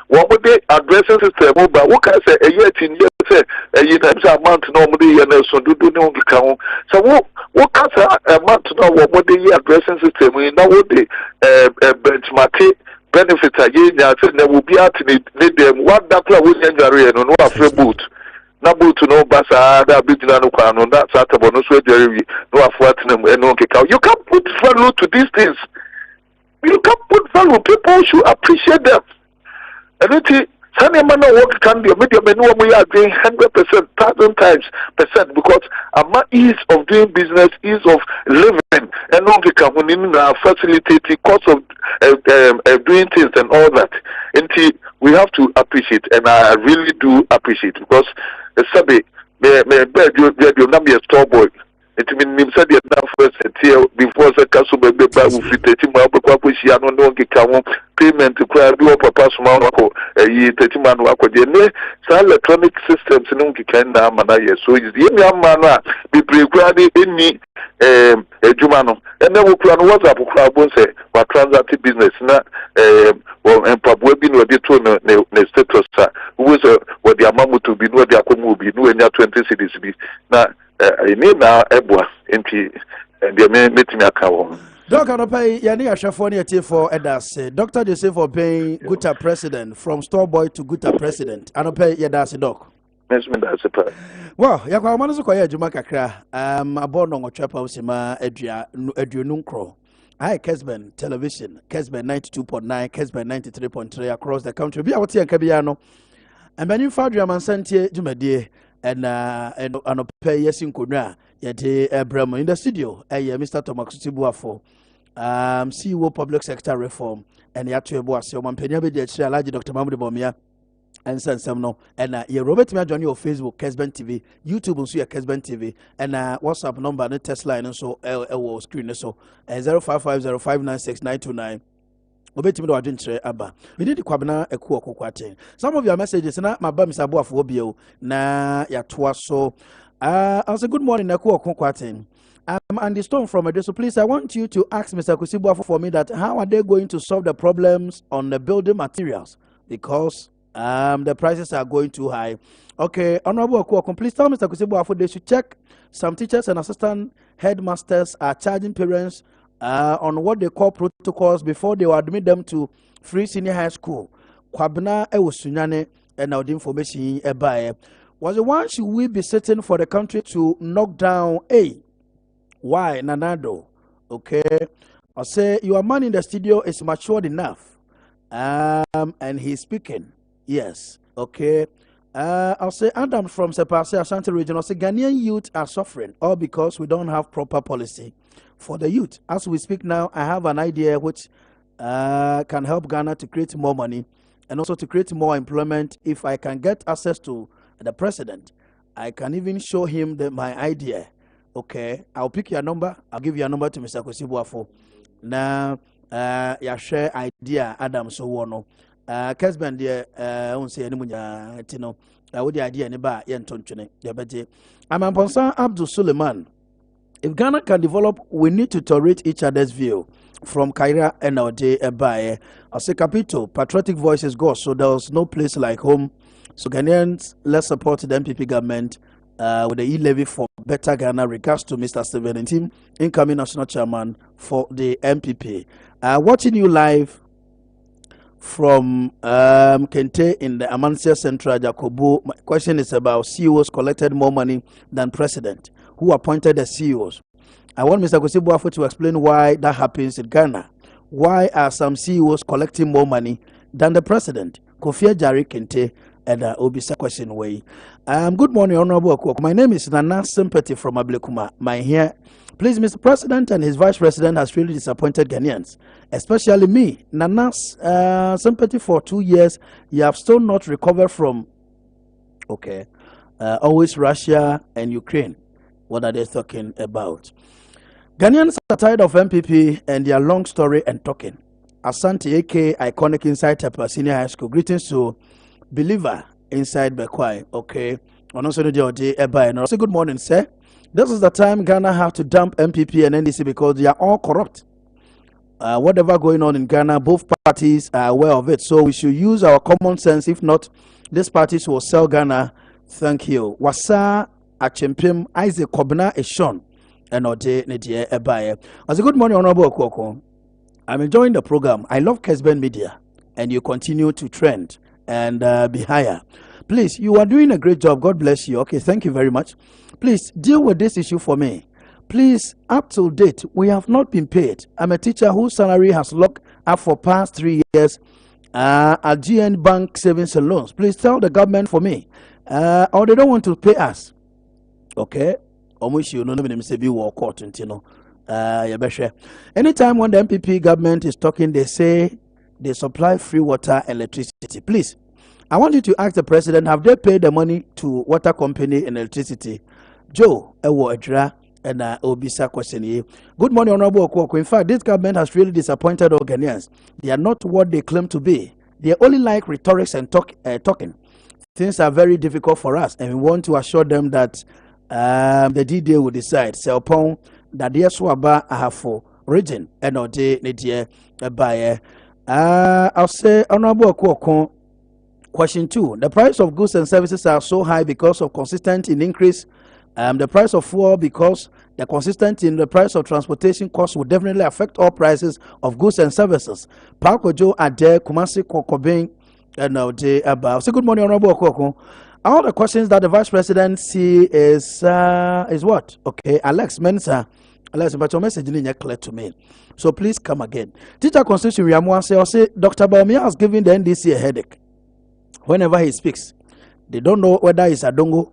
What would they addressing system? But what can I say? A year in years, a year amount normally, and so do no count. So what can I amount to know what they addressing system? We know what they benchmark benefits are yin. I said there will be out in them. What that was injury and no afraid boot. Nabu to no basa, that big no can that's at a bonus where no affording and no kick out. You can't put value to these things. You can't put value. People should appreciate them. And it's Sunday man work can be a medium and we are doing 100%, 1,000% because our ease of doing business, ease of living, and not become facilitating cost of doing things and all that. And we have to appreciate, and I really do appreciate because Sabi, may you not be a store boy. It means said the first before the castle baby by payment to cry do papa small ye 30 man electronic systems no can na manaya so is the man be pre any ejumano and then we plan WhatsApp crowd say what transact business na and probably be no de to no status who is what the amount to be no the akomu be no enya 20 cities be na na ebwa enti the meeting account. Doctor Pay Yani Ashafoni for Edas. Dr. Joseph Obey Guta President from store boy to Guta President. Anope Yadasi Doc. Well, Yakwamanazo Koya Juma Kakra, abono ngochapa usima Edria Nunkro. I Kessben television, Kessben 92.9, Kessben 93.3 across the country. Be out here Kabiano. And when you found Amansan Ntie Jumedie and anope yesin kunwa Yete Bremo in the studio. Mr. Tomakusi Buafo, CEO Public Sector Reform, and Yatu Boasio Mampenia Bedia, Alaji Dr. Mahmoud Bomia, and some no. And Robert Mia join your Facebook, Kessben TV, YouTube also your Kessben TV, and WhatsApp number, and test line, and so screen, so 0550596929. Obetimi do adwenkyerɛ aba me did kwabena Akuoko Kwarteng. Some of your messages na maba Mr. Boafo bio na yatoa so I say good morning Akuoko Kwarteng. I'm Andy Stone from Edo. So please I want you to ask Mr. Kusibuafo for me that how are they going to solve the problems on the building materials because the prices are going too high. Okay, Honorable Akuoko, please tell Mr. Kusibuafo they should check some teachers and assistant headmasters are charging parents on what they call protocols before they will admit them to free senior high school. Kwabena Ewusunyane and now the information was the one should we be sitting for the country to knock down why Nanado? Okay, I say your man in the studio is matured enough and he's speaking. Yes, okay. I'll say Adam from Sepasi Ashanti region. I'll say Ghanaian youth are suffering all because we don't have proper policy for the youth. As we speak now, I have an idea which can help Ghana to create more money and also to create more employment. If I can get access to the president, I can even show him my idea. Okay, I'll pick your number. I'll give your number to Mr. Kusibuafo. Now, you share idea, Adam, so one. Kessben, I won't say any tino. With the idea, any bar, Yentonchene, Yabete. I'm Amansan Abdul Suleiman. If Ghana can develop, we need to tolerate each other's view. From Kaira and Ode Ebaye, I say Capito, patriotic voices go, so there was no place like home. So Ghanaians, let's support the MPP government with the e-levy for better Ghana. Regards to Mr. Stephen Ntie, incoming national chairman for the MPP. Watching you live from Kente in the Amansan Central Jacobo. My question is about CEOs collected more money than president. Who appointed the CEOs? I want Mr. Kusibuafo to explain why that happens in Ghana. Why are some CEOs collecting more money than the president? Kofi Jari Kente and Obisa question way. Good morning, Honorable Akuoko. My name is Nana Sympathy from Ablekuma. My here. Please, Mr. President and his Vice President has really disappointed Ghanaians, especially me. Nana's sympathy for 2 years. You have still not recovered from, always Russia and Ukraine. What are they talking about? Ghanaians are tired of MPP and their long story and talking. Asante AK, iconic inside Tepa Senior High School. Greetings to Believer inside Bekwai. Okay. Also, good morning, sir. This is the time Ghana have to dump MPP and NDC because they are all corrupt. Whatever going on in Ghana, both parties are aware of it. So we should use our common sense. If not, these parties will sell Ghana. Thank you. Wasa Achempim Isaac Kobna Eshon and Ode Nedie Ebaye. As a good morning, Honorable Akuoko. I'm enjoying the program. I love Kessben Media, and you continue to trend and be higher. Please, you are doing a great job. God bless you. Okay, thank you very much. Please deal with this issue for me. Please, up to date, we have not been paid. I'm a teacher whose salary has locked up for past 3 years at GN Bank Savings and Loans. Please tell the government for me. Or they don't want to pay us. Okay? Almost you know say be war court, you know. Anytime when the MPP government is talking, they say they supply free water and electricity. Please, I want you to ask the president, have they paid the money to water company and electricity? Joe, Ewo Edra, and Obisa question. Good morning, Honorable Akuoko. In fact, this government has really disappointed all Ghanaians. They are not what they claim to be. They only like rhetorics and talking. Things are very difficult for us, and we want to assure them that the DDA will decide. So upon that the swaba I have for region and or day nedia by I'll say Honorable Akuoko. Question 2. The price of goods and services are so high because of consistent in increase. The price of fuel because the consistent in the price of transportation costs will definitely affect all prices of goods and services. Paukojo Ade Kumasi Kokobeng and now day about. So good morning, Honorable Akuoko. All the questions that the Vice President see is what? Okay, Alex Mensa. Alex, but your message didn't clear to me. So please come again. Teacher Constitution Riamwa say Dr. Baumia has given the NDC a headache. Whenever he speaks, they don't know whether it's Adongo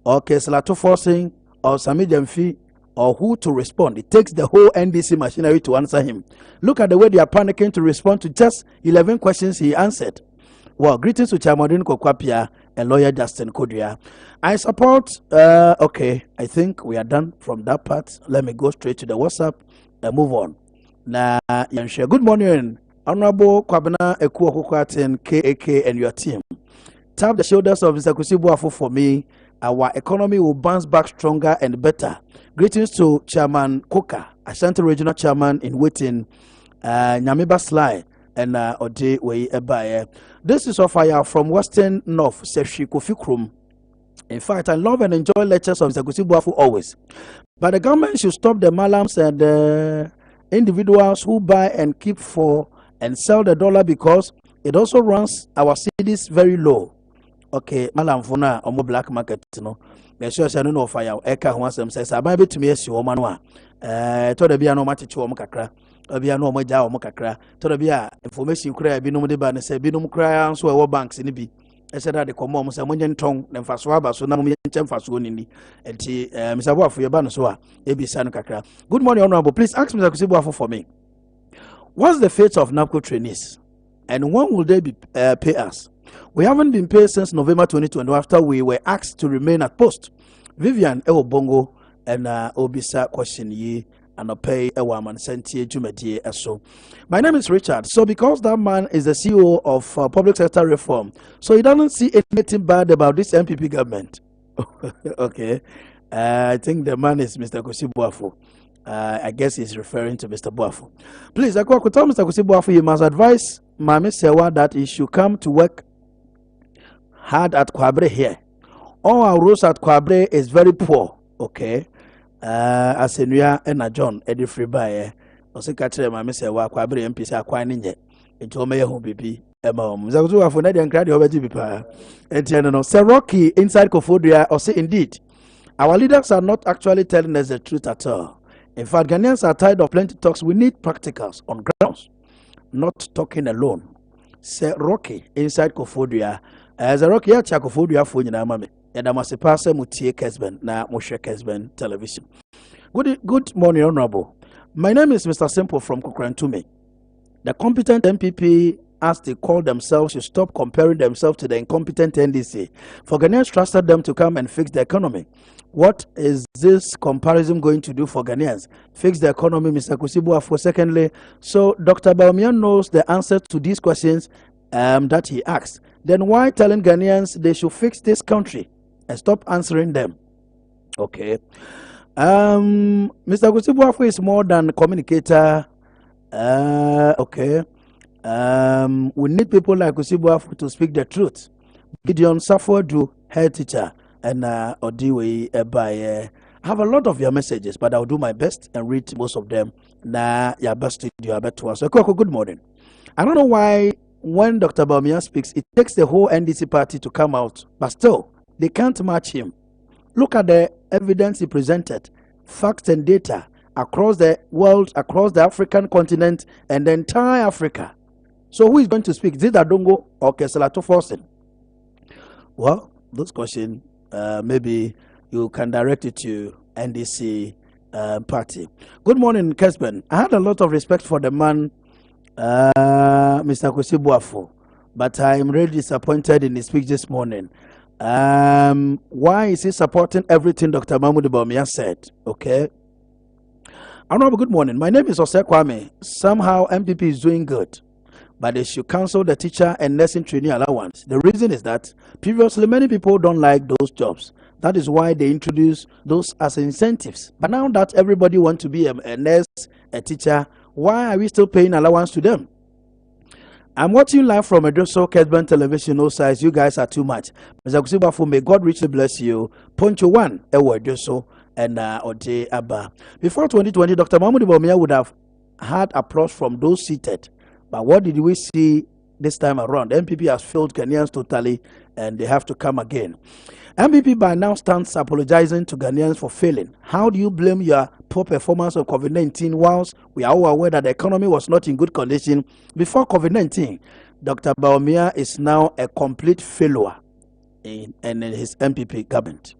or Keslato forcing or Sami Jamfi or who to respond. It takes the whole NDC machinery to answer him. Look at the way they are panicking to respond to just 11 questions he answered. Well, greetings to Chairman Kokwapia and lawyer Justin Kodria. I support, okay, I think we are done from that part. Let me go straight to the WhatsApp and move on. Now, good morning, Honorable Kwabena Akuoko Kwarteng, KAK, and your team. Tap the shoulders of Mr. Kusibuafo for me. Our economy will bounce back stronger and better. Greetings to Chairman Koka, Ashanti Regional Chairman in waiting, Nyamiba Sly, and Ode Wei Ebaye. This is Ofaya from Western North, Sefshi Kofikrum. In fact, I love and enjoy lectures of Mr. Kusibuafo always. But the government should stop the malams and individuals who buy and keep for and sell the dollar, because it also runs our cities very low. Okay, malam funa omo black market no. Me sure say no no fire eka ho asem say saban betumi asi o manu a to da bia no machiche o kakra bia no mo ja o kakra to da bia information kura bi no de ba ne say bi no kura so e wo banks ni bi e say da de komo mo say mo nyen ton ne mfaso aba so na mo nyen mfaso ni ni enti Mr. Boafo ye ba no so a e bi sa no kakra. Good morning, Honorable. Please ask Mr. Kusibuafo for me. What's the fate of NAPCO trainees and when will they be pay us? We haven't been paid since November 2020 after we were asked to remain at post. Vivian Ewo Bongo and Obisa question ye and pay Amansan Ntie Jumedie eso. My name is Richard. So because that man is the CEO of public sector reform, so he doesn't see anything bad about this MPP government. Okay. I think the man is Mr. Kusibuafo. I guess he's referring to Mr. Buafo. Please, Akuoko, tell Mr. Kusibuafo he must advise Mami Sewa that he should come to work hard at Kwabre here. All our roads at Kwabre is very poor. Okay. As in we are and John Eddie Freebuy. Also catch Mami Sewa Kwabre MPC Aquaninje. It told me who be Zagutu for Nadian Crowd over GBP. And Sir Rocky inside Kofodia or say indeed. Our leaders are not actually telling us the truth at all. In fact, Ghanaians are tired of plenty talks. We need practicals on grounds, not talking alone. Say Rocky inside Kofodia. As a Rocky Kofodia for you, Mami. And I must pass Mutie Kessben, now Moshe Kessben television. Good morning, Honorable. My name is Mr. Simple from Kukrantume. The competent MPP, as they call themselves, should stop comparing themselves to the incompetent NDC. For Ghanaians trusted them to come and fix the economy. What is this comparison going to do for Ghanaians? Fix the economy, Mr. Kusibuafo. Secondly, so Dr. Bawumia knows the answer to these questions that he asked. Then why telling Ghanaians they should fix this country and stop answering them? Okay. Mr. Kusibuafo is more than a communicator. Okay. We need people like Kusibuafo to speak the truth. Gideon Safodu, head teacher, and Odiwe Ebaye. I have a lot of your messages, but I'll do my best and read most of them. Na your best studio, to us. Okay, good morning. I don't know why when Dr. Bawumia speaks, it takes the whole NDC party to come out, but still, they can't match him. Look at the evidence he presented, facts and data across the world, across the African continent, and the entire Africa. So who is going to speak? Is it Adongo or Keselato Forsen? Well, this question, maybe you can direct it to NDC party. Good morning, Kessben. I had a lot of respect for the man, Mr. Kusibuafo, but I am really disappointed in his speech this morning. Why is he supporting everything Dr. Mahmoud Bawumia said? Okay. Honorable, good morning. My name is Ose Kwame. Somehow MPP is doing good, but they should cancel the teacher and nursing training allowance. The reason is that previously many people don't like those jobs. That is why they introduce those as incentives. But now that everybody wants to be a nurse, a teacher, why are we still paying allowance to them? I'm watching live from Edoso Kessben television. No size, you guys are too much. Mr. Kusibuafo, may God richly bless you. Poncho 1, Ewo Edoso, and Ode Abba. Before 2020, Dr. Mahmoud Bawumia would have had applause from those seated. But what did we see this time around? MPP has failed Ghanaians totally, and they have to come again. MPP by now stands apologizing to Ghanaians for failing. How do you blame your poor performance of COVID-19 whilst we are all aware that the economy was not in good condition before COVID-19? Dr. Bawumia is now a complete failure in his MPP government.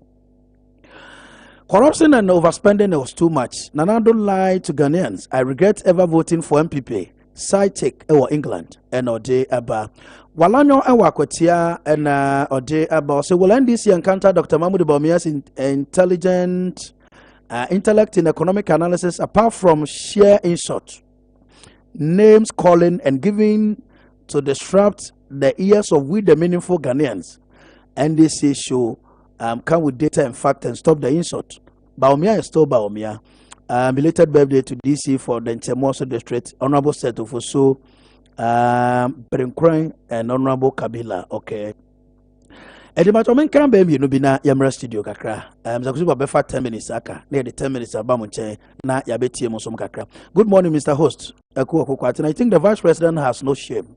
Corruption and overspending was too much. Nana don't lie to Ghanaians. I regret ever voting for MPP. Side check or England and Ode Aba. Walanyo Ewa Kwetia and Ode Aba. So will NDC encounter Dr. Mahmoud Bawumia's intellect in economic analysis apart from sheer insult, names calling and giving to disrupt the ears of we the meaningful Ghanaians. NDC show come with data and fact and stop the insult. Bawumia is still Bawumia. Belated birthday to DC for the Nchemoso district. Honorable Seto Foso, Brinkran and Honorable Kabila. Okay. Edimachomen can be no bina Yamra studio kakra. Zakuzuba befa 10 minutes aka. Near the 10 minutes abamunche na yabeti emosom kakra. Good morning, Mr. Host. Akuoko Kwarteng. I think the Vice President has no shame.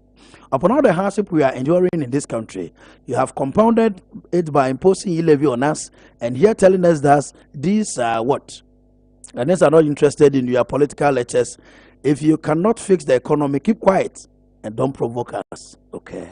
Upon all the hardship we are enduring in this country, you have compounded it by imposing e-levy on us and here telling us that these are what? And these are not interested in your political lectures. If you cannot fix the economy, keep quiet and don't provoke us. Okay.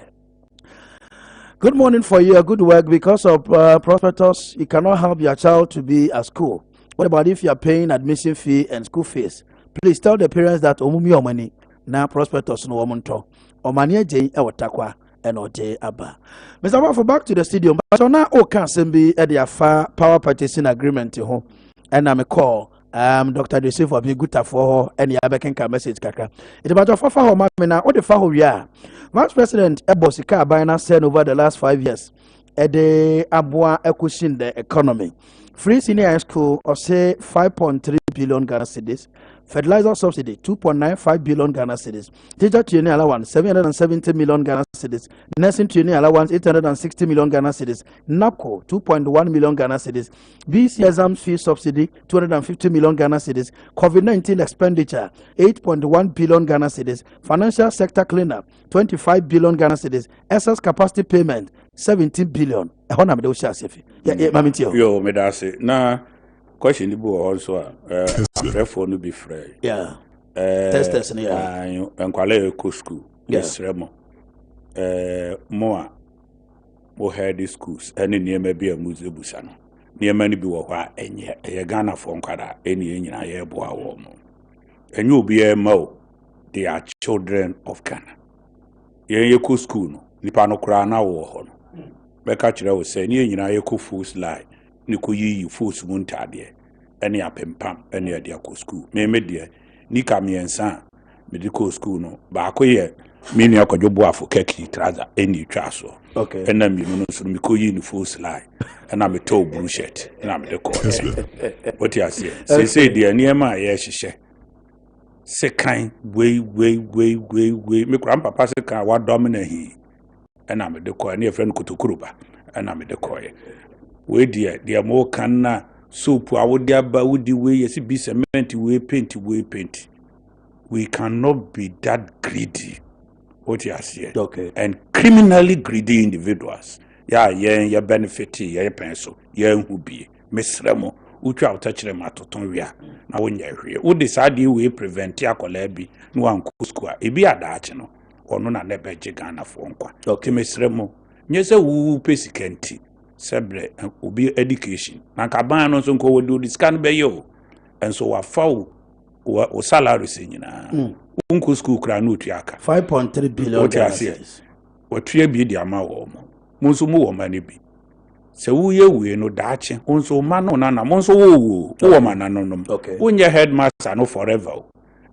Good morning for you. Good work. Because of prospectus, you cannot help your child to be at school. What about if you are paying admission fee and school fees? Please tell the parents that omumi omani na prospectus no omonto. Omani eje ewotakwa and Ode Aba. Mr. Wafo, back to the studio. But now can be at the power purchasing agreement home. And I'm a call. Dr. Desi for be good for any Abekenka message kaka. It's about of for Mamina or the Faho ya. Vice President Ebosika Bina said over the last 5 years, Ede Abua Ekushin the economy. Free senior high school or say 5.3 billion Ghana cedis. Fertilizer subsidy 2.95 billion Ghana cedis. Teacher training allowance 770 million Ghana cedis. Nursing training allowance 860 million Ghana cedis. NAPCO 2.1 million Ghana cedis. BC exam fee subsidy 250 million Ghana cedis. COVID-19 expenditure 8.1 billion Ghana cedis. Financial sector cleanup 25 billion Ghana cedis. SS capacity payment 17 billion. Yo, me da say na question ibu also refer no be free. Yeah. Testers ni ya. Enkwale ko school. Yes, remo. Mo head schools ene niema bi amuze busa no. Niema ni bi wo hwa enye ye Ghana for nkwada ene nyina ye boa wo mo. Enye obi e ma o. They are children of Ghana. Ye ko school no. Nipa no kura na wo ho no. Beka kire wo se ni nyina ye ko full slide. Ni ko yi force mu ntade ene apempam ene ade akọ school me de ni ka miensa medical school no ba ko ye me ni akọjobo afọ keki trouser ene twa so okay ena mi no so mi ko yi ni full slide ena me to blue shirt ena me de ko what you say say de ene ma ye hihye se kan we me kura papa se kan wa domina hi ena me de ko ene friend kutokuruba ena me de ko ye we dear more can na soap awodi aba wodi we yesi be cement we paint. We cannot be that greedy. What you say? Okay. And criminally greedy individuals. Yeah, benefit, yeah, pencil, yeah, who be Mesremo, Ucha touch them at Totonria. Now when you're here, who decide you will prevent ya colebi, no one kusqua, it be a dachino, or no never jigana for unqua. Okay, Mesremo, yes, a woo pesicenti. Sebre obi education na kaban no so nko we do this can be yo and so wa fawo o salary se nyina unko school kra no tuaka 5.3 billion dollars o tua bi di ama wo mo nso mo wo mane bi se wo ye we no daache nso ma no na mo nso wo ma na no wonye headmaster no forever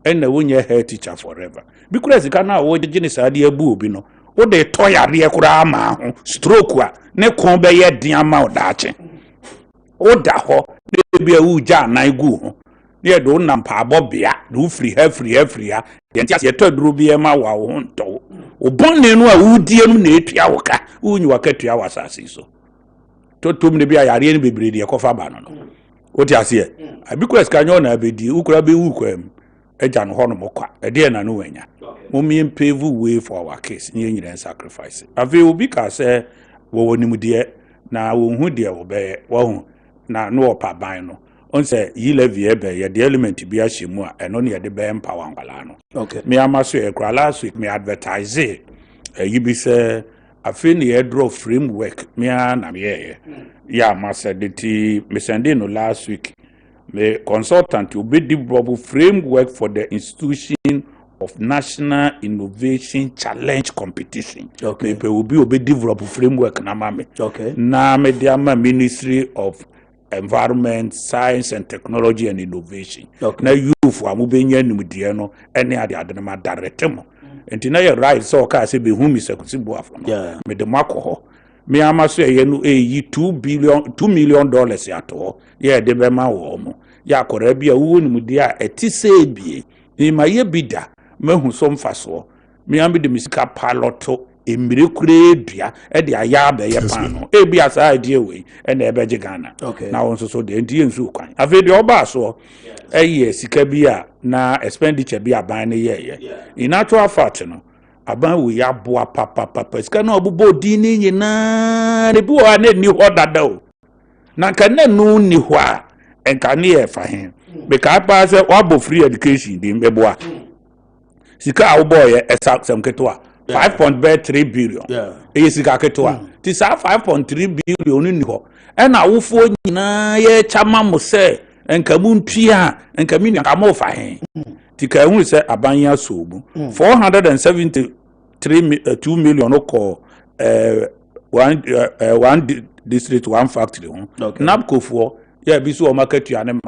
and na wonye head teacher forever because ka na wo gine sa de abu obi no o de toyare kura ama ho stroke a ne kon be ye din ama o daache o da ho ne bia wu ja nan gu ho ne do na mpa abobia do free ha ye ntia se to duro bia ma wa wo nto o bonne no a wu die no na etua wo ka wu nyi wa ka tua wa sase so to tom ne bia yare ne bebre de kofa ba no o ti ase because ka nyo na abedi ukura be wu kwam eja no ho no mokwa e de na no wanya mommy pave way for our case nye nyina sacrifice ave obi ka say wo wonimu de na wo hu de wo be wo hu na no opa ban no on say yi levy ebe ye the element bi a shemu a eno ne de be empower ngwala no okay me amaso e kra last week me advertise yi bi say afei ne yɛdraw framework mea na meyɛyɛ ya masediti me send no last week me consultant obedi develop framework for the institution of National Innovation Challenge Competition. Okay. Me will be develop framework na mame. Okay. Na me diama Ministry of Environment, Science and Technology and Innovation. Okay. Na youth wa mu benya nimdiye no ene ade ade na direct mo. Enti na ye right so ka se be hu mi sekuti bo afo. Yeah. Me de makoho. Me ama so ye no $2 million ya to. Ye de be ma wo mo. Ya kora bia wo nimdiye a eti se bie. Ni ma ye bida. Mehu so mfaso me ambe de misika piloto emire kure dua e de aya ba ye pan no e bia sa idea we e na ebeje Ghana na won so de ndie nsu kwan ave de oba so ye sika bia na expenditure bia ban ne ye in actual fact no aban we ya boa papa sika na obubo di ni nyina ne bi o na ni ho dada o na kan na nu ni ho a enka ne ye fa hen be ka pa se obo free education di mbeboa sika awboy some ketwa 5.3 billion sika ketwa ti sa 5.3 billion ni ho e na awofo nyina ye chama mo se enkamu ntua enkami ni akamo fa hen ti ka hu se abanya sobu 473 million ko one district one factory napkofo yeah, be so market you and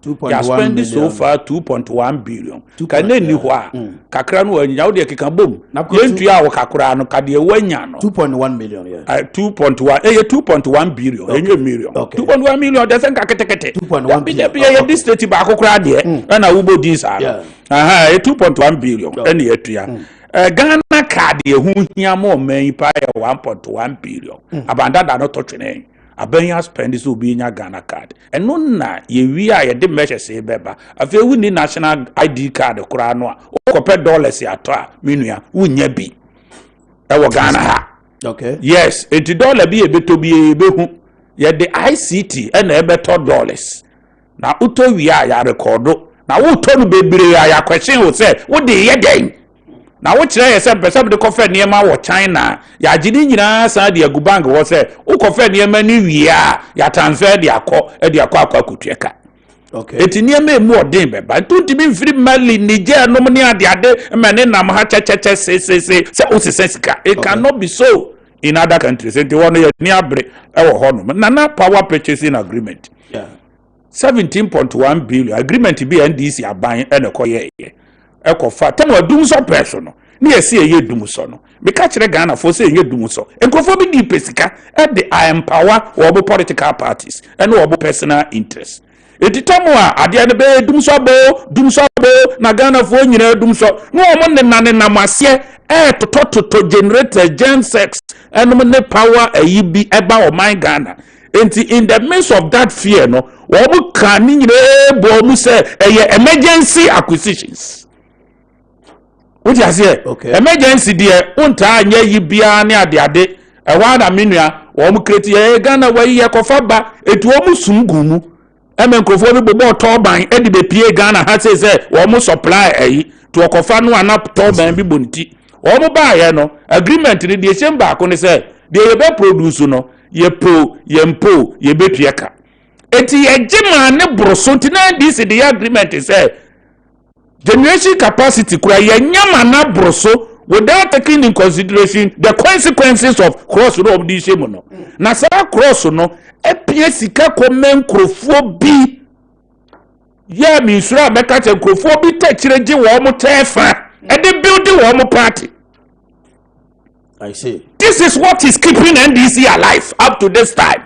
you spending so far 2.1 billion. Can then you Kakrano and Yaudi can boom. Yen to your Kakrano, Kadia Wanyano. 2.1 million, yeah. 2.1 billion, okay. Million. Okay. 2.1 million, doesn't Kakate. 2.1 billion. This state tobacco crowd here, and I will this. 2.1 billion, and yet, Ghana card, who here more may pay 1.1 billion. Abandoned not touching. Abenya spend this will be in your Ghana card. And no na ye are the measure say beba. A few we need national ID card kuranoa or compare dollars ya toa minuya unye bi. Ewa Ghana ha. Okay. Yes, $80 be a bit to be a behu. Yet the ICT and a better dollars. Now uto we are ya recordo. Now who told baby ya question will say, what the ye game? Na wo kire yesa pese de kofa niema wo China ya gidi nyina san de agubang wo se wo kofa niema ni wie a ya transfer de akọ akutueka. Okay. Eti niema emu odin beba ntumi mfiri Mali Niger no ne ade mane nam ha checheche se o sesika. It cannot be so in other countries. Enti wono ye ni abre e wo ho no. Na power purchasing agreement. Yeah. 17.1 billion agreement bi NDC aban e ne koye ye. Ekofa temo dumso person no na yesi eye dumso no me ka kire Ghana fo se eye dumso enkofo bi di pesika e de empower wo political parties and wo personal interest etitamo a ade ne be dumso bo na Ghana fo nyina dumso no mo ne na mase toto generator gen sex and ne power ayi bi eba o my Ghana enti in the midst of that fear no wo kan nyina bo mu se emergency acquisitions. What you say? Okay. Emergency dear, unta anya yibia ne ade ewa na menua wo mu kreti ye Ghana wa yi yakofaba etu wo mu sungumu emenkrofo bi bobo toban e de bepie Ghana ha say wo mu supply ayi to okofa no ana toban bi bonti wo mu ba ye no agreement ni de shem ba ko ne say de ye be produce no ye mpo ye betueka eti ye gima ne broso ti na this the agreement say generation capacity kura yanyama na broso without taking in consideration the consequences of cross road di shemo no na sa cross no epie sika komen krofo bi ya mi sura meka che krofo bi techireji wo mo tefa e de build wo mo party. I see. This is what is keeping NDC alive up to this time,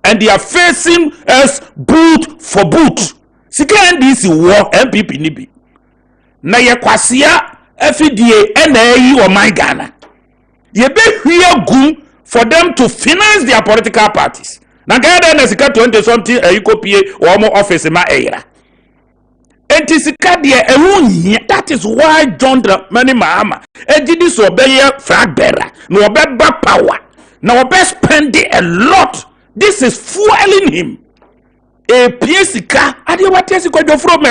and they are facing us boot for boot. Sika NDC war MPP nibi na ye kwasia FDA NAE or my Ghana. Ye be here gum for them to finance their political parties. Na Ghana na sika 20 something copy or more office ma era. Enti sika de that is why John Dramani Mahama ejidi so be ye flag bearer no obeba power na obe spend a lot. This is fueling him. E piesika ade watesi ko do from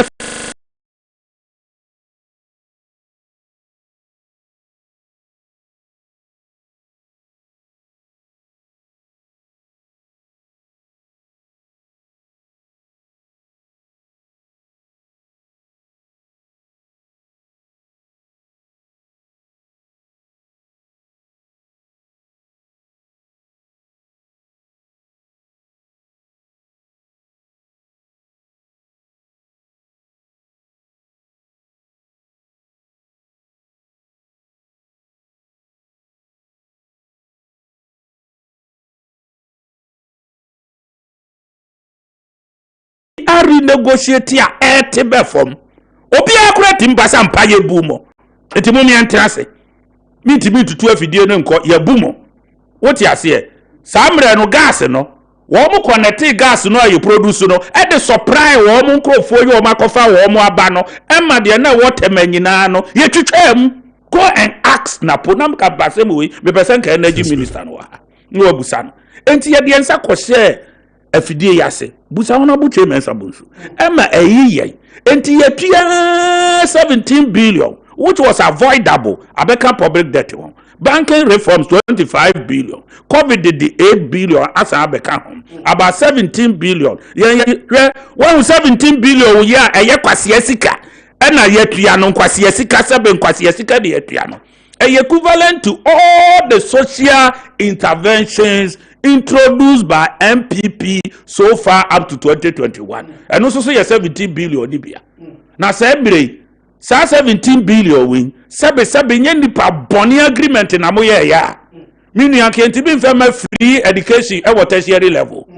renegotiate a tebe from obi akura timbasa mpaye bumo enti mo mi antrase mi ti mi tutu afidie no nko ya bumo woti ase samre no gas no wo mo connect gas no ayi produce no e de supply wo mo nkrofo yi wo makofa wo mo aba no e ma de na water manyina no ye twetwam go and ask na ponam ka basem we be person ka energy minister no ha no abusa no enti ye de ensa ko share afidie yase busa hono bu mensa bunsu e ma eyiye enti ye tua 17 billion which was avoidable abeka public debt one. Banking reforms 25 billion. COVID did the 8 billion as abeka home. About 17 billion. Yeah, 17 billion yeah, a year kwasiesika. And a yet piano kwasiesika, 7 kwasiesika the piano. Equivalent to all the social interventions introduced by MPP so far up to 2021. And also say 17 billion Libya. Now say 17 billion win sabe nye nipa boni agreement na mo ye ya mini akenti bi mfa free education at tertiary level.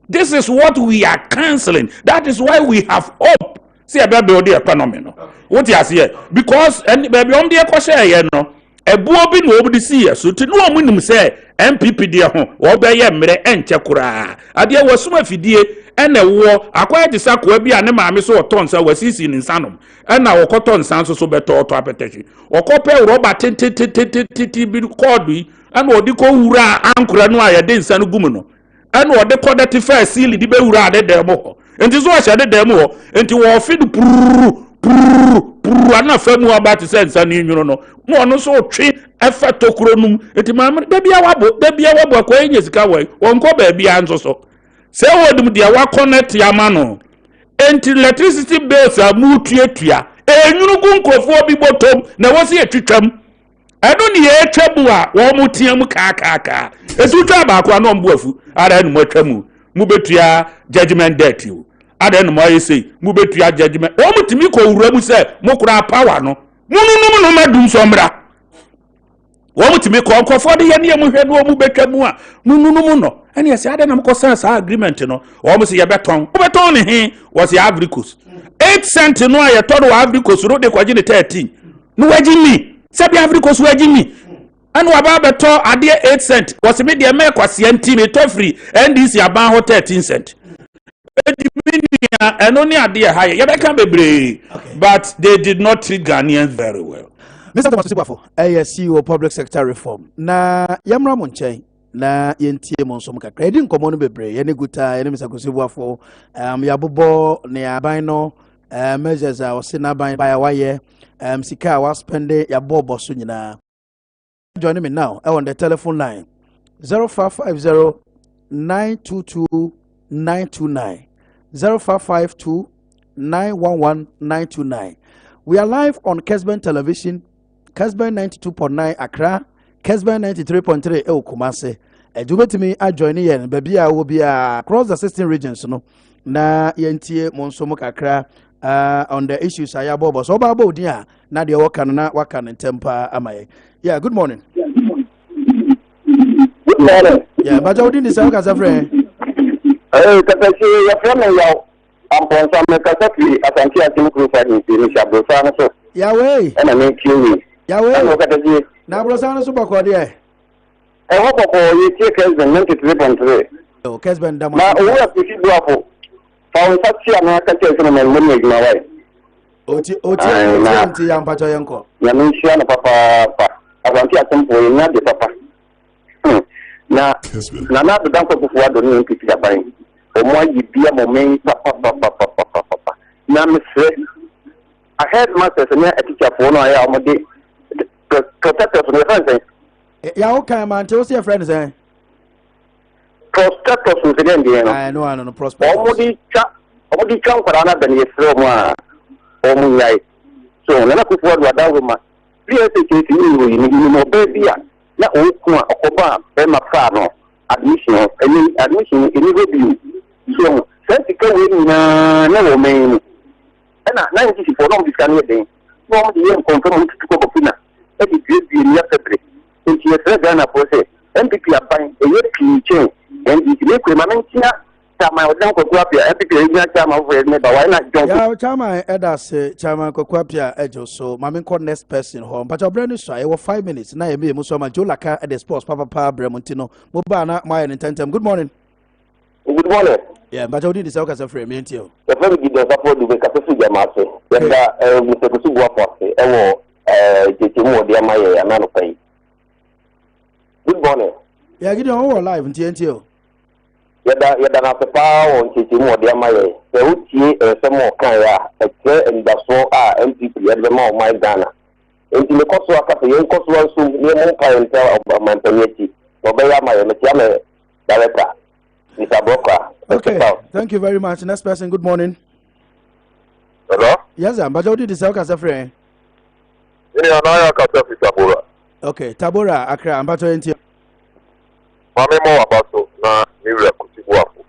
This is what we are cancelling. That is why we have hope. See about the economy no. What you say because and baby on the ekose ye no ebuo bi no obi see so ti no amunim say MPP de ho wo be ye mre enche kura ade wasuma fidie ene wo akwaya de sakwa bi ane maame so otonsa wasisi ni nsanom ena wo koton sanso so beto oto apetechi okope roba titi bi kodu ena odi ko wura ankura no ayede nsanu gumu no ena odi kodati fa sili di be wura ade dem ho enti so ahya de dem ho enti wo fidu puru ana famu abati sense ni nyuno no mo no so twe efa tokuro num enti maame da bia wabo akwa nyesika won wonko ba bia nso so say wodum dia wa connect yamano enti electricity bills amutuatua enyunu gu nkrofo bi botom na wosi etwetwam eno ne etwabu a wo mutiam kakaka etutwa ba akwa no mbo afu ara enu matwamu mu betua judgment debt you ada no moye say mu betua judgment wo mutimi ko wura mu say mukura power no mununum no madum somra wo mutimi ko nkrofo de ye ne mu hwe no mu betwamu a mununum no ene yesi ada na mko sense agreement no wo mu say ye beton ne he was the Africos 8 cent no aye todo wa Africos ro de kwaji ne 13 no waji mi se bi Africos waji mi anu aba beto ade 8 cent was me de me kwase anti me to free NDC aban ho 13 cent eno ni ade high ye be kan bebre but they did not treat Ghanaians very well. Mr. Thomas Sibafo CEO public sector reform na yamra mo nchen na yentie mo nsom kakra edi nkomo no bebre ye ne guta ye ne Mr. Kosibuafo yabobo ne aban no measures a osina ban by waye sika wa spende yabobo so nyina. Join me now on the telephone line 0550 922 929 0552 911 929. We are live on Kessben television, Kessben 92.9 Accra, Kessben 93.3 Kumase. Edubetimi a join yen baby a will be across the 16 regions no na yentie monsomo kakra on the issues ayabobo so babo dia na de wakan tempa amaye. Yeah, good morning. Good morning. Yeah, but how did this happen, friend? Katachi ya friend ya Amansan Ntie Asante Atimku Fadi ni Shabrosa so. Yeah way. Na me kiwi. Yeah way. Katachi na brosa so bakọ de. Hope ko ye take Kessben 93.3. Oh, Kessben damo. Na o wa Kosibuafo. Fa on satya na katachi so na me na wai. Oti ya mpacho yenko. Na me shia na papa Asante Atimku na de papa. Na dan ko fuwa do ni MPP da ban o mo yi bia mo men papa na me se I heard masters na teacher for no aya mo de protectors no friends ya o kan man te o se friends protectors no se den de no prospect o mo di cha kwara na ben ye fro mo a o mo yai so na ko fuwa do da wo ma bi e se ke ni mo be bia na oku akoba be mafa no admission any review so sense ka we na wo men na nti si for no this can dey no mo dey confirm to ko pina e di grade ni after nti e fere Ghana process MPP aban e ye pinche and the requirement na chama o dan Akuoko Apia e pick e chama for me but why not jump Yeah, chama eda say chama Akuoko Apia ejo so ma me call next person home but obrani so e 5 minutes na e me so ma jolaka at the sports papa bremontino mo ba na my intentem. Good morning. good morning Yeah, but odi dis ka say frame me ntio. the family give them support do ka so jama se yanda Mr. Kusubu Afo e wo jetimu de amaye ya na no pai. Good morning. Yeah, Gideon we live ntio. Yada na pepa on jetimu de amaye se utie semo kan ya e ndaso a MPP yada ma o my Ghana. Enti me koso aka pe yen koso anso ne mo pa enta mampanyeti obeya amaye me tia me director Mr. Broka. Okay, thank you very much. Next person, good morning. Hello? Yes, sir. But odi dis ka say frame. Ini anaya kata Tabora. Okay, Tabora Accra ambato ntio. Mame mo abaso na niwe Kusibu Afo.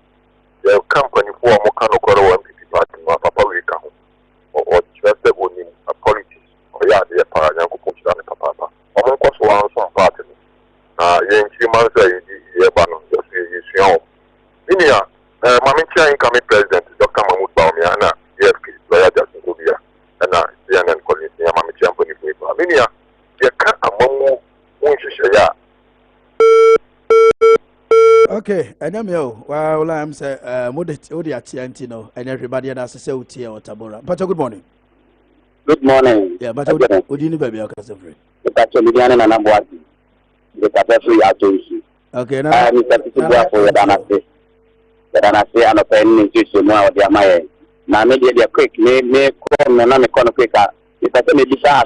The company for mo kano kwaro wa MPP party ma papa we ka ho. O chese oni politics. O ya de para nyanko kunchira ne papa. O mo kwaso wa so party. Na yen chi man say ye ba no just ye suon. Ini ya Mame Ntie incoming president Dr. Mahmoud Bawumia na EFK lawyer Jackson Kobia na CNN Collins ya Mame Ntie Anthony Fuipa. Ini ya ye ka amamu unhihye ya. Okay, and I'm well, I'm say, Odi Achianti, no, and everybody that's a say, or Tabora. But good morning. Good morning. Yeah, but Udini baby, I can say free. The Kacholian and Amwati. The Katafi agency. Okay, now, Mr. Kusubu Afo Yadana say an open into more of the Amaye. Now, maybe they're quick, may come and I'm a corner quicker. If I tell me this, I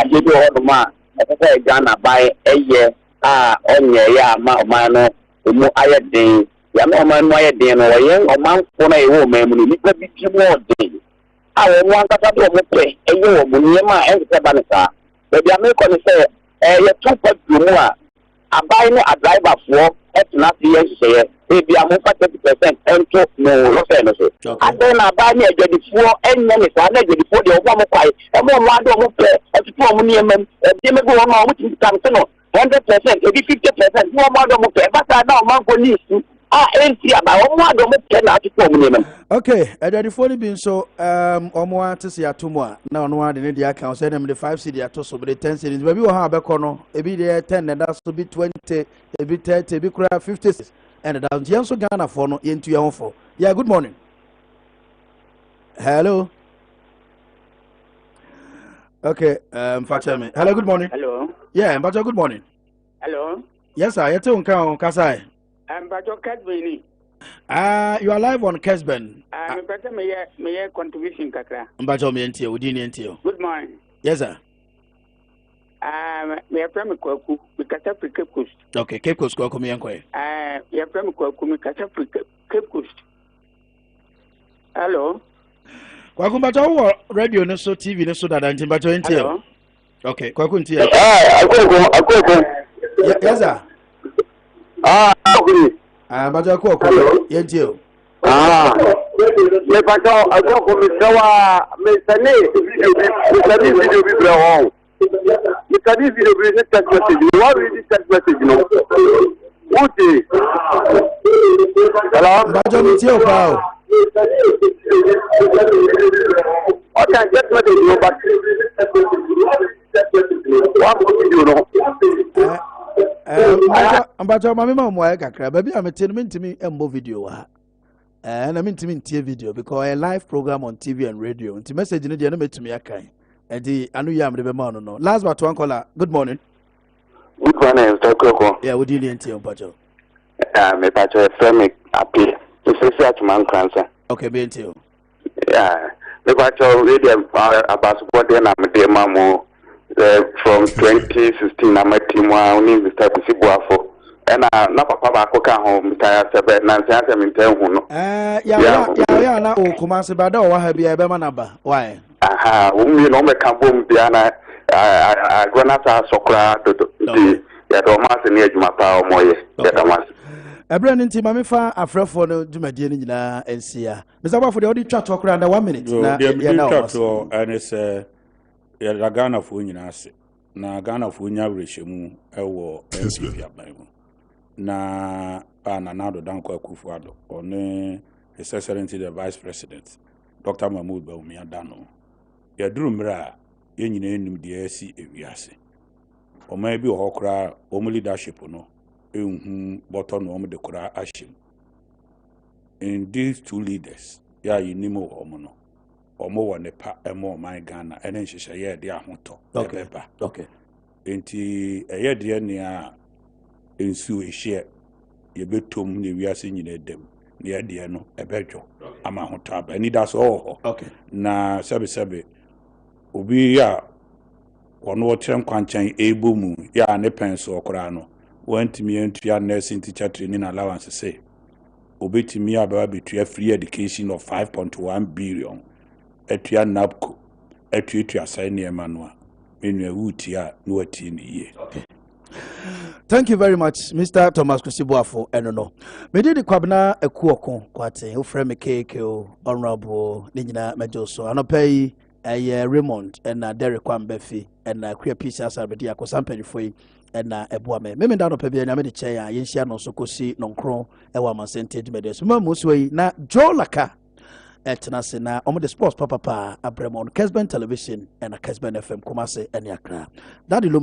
give you all the man. I say Ghana by a year, on ya, mano, mo ayadin. Ya no man, my day, or young or man for a woman, you could be two more days. I want to talk to play a year, Munyama and Sabanaka. But the American say, you're too much more. I buy a driver for not the years say, maybe I'm 30% and to no loss. And then I buy me a good 4 and then it's already before the Obama fight. And one don't play as a 4 million and they may go on which is 100%, maybe 50%, no more don't play. But I know man police. Okay, and the phone being so Omoa to see Atumwa. Now no one in the account send them the 5 city at so the 10 cities. Maybe we'll have a corner, maybe there 10 and that's to be 20, maybe 30, maybe 50, and that's Janso Ghana for no into your own. Yeah, good morning. Hello. Okay, me. Hello, good morning. Hello. Yeah, but good morning. Hello. Yes, sir. You're on Kasai. I'm Bajo Kessben. You are live on Kessben. I'm better my contribution kakra. Bajo Ntie, Udini Ntie. Good morning. Yes, sir. We are from Kwaku, we cut up Cape Coast. Okay, Cape Coast Kwaku me enquire. We are from Kwaku, we cut up Cape Coast. Hello. Kwaku Bajo radio no so TV no so that Ntie Bajo Ntie. Okay, Kwaku Ntie. Akuoko. Yes, sir. Okay. Bajo Akuoko Ntie. Me pato Akuoko me sawa me sane video bi bra you can this video be text message. You want to read text message, no? Uti. Hello? Bajo Ntie Opao. I can text message, no, but what video, no? Bajo Mamma Moya Kakra, baby, I'm a 10-minute me embo video. And I mean to me video because a live program on TV and radio. And to message in the enemy to me, I can. And I know you am the man no. Last but one caller. Good morning. Good morning, Mr. Akuoko. Yeah, we deal in Ntie Bajo. Me pato friend happy. To say such man cancer. Okay, be Ntie. Yeah. Me pato really about support them am the mamo from 2016 am team only Mr. Kusubu Afo. And na papa ba akoka ho Mr. Sebe na nsia se menten hu no. Yeah, na o kuma se bada o wa ha bia be manaba. Why? Aha, umi no me kan bom bia na agona sa sokra do ya do ma se ne adwuma pa o moye ya da ma. Ebra nti ma me fa afrefo no dwumadie ni nyina ensia. Mr. Bafo de odi twa tokra na 1 minute na ya na o and say ya Ghana fo nyina ase. Na Ghana fo nya rehemu ewo MPP aban mu. na Nana Danko Akufuado, or His Excellency the Vice President, Dr. Mahmoud Baumia Dano. Ya drumra, yen the AC Eviasi. Or maybe Hokra, leadership no, bottom of the Kura Ashim. In these two leaders, ya Nimo Omono, or more nepa and more my Ghana, and then she shall hear the Ahmoto. Okay. Enti a year dear near in Sue share, ye betum the we are singing them near dear no, a bejo, Amahotab, and that's all. Okay. Na sabi, Ubi ya, or no term quanchan a boom, ya ne pencil or crano, went me into your nursing teacher training allowance to say. Ubi to me about between free education of 5.1 billion, at your napco, at your sign near Manua. Thank you very much, Mr. Thomas Kusibuafo. No. Me did the Kwabena Akuoko Kwarteng, who frame a cake, Honorable Nina Mejoso, and pay a Raymond and Derek Kwambefi and Queer Pieces of the Diacosampany for and a Buame. Maybe down of Pebby and Amity Chair, Yensiano Sokosi, Noncro, Amansan Ntie Medes, Mamusway, na Joe Laka. Etnase na the sports papa Abremon Kessben television and a Kessben FM Kumase and Yakra. Daddy Lumba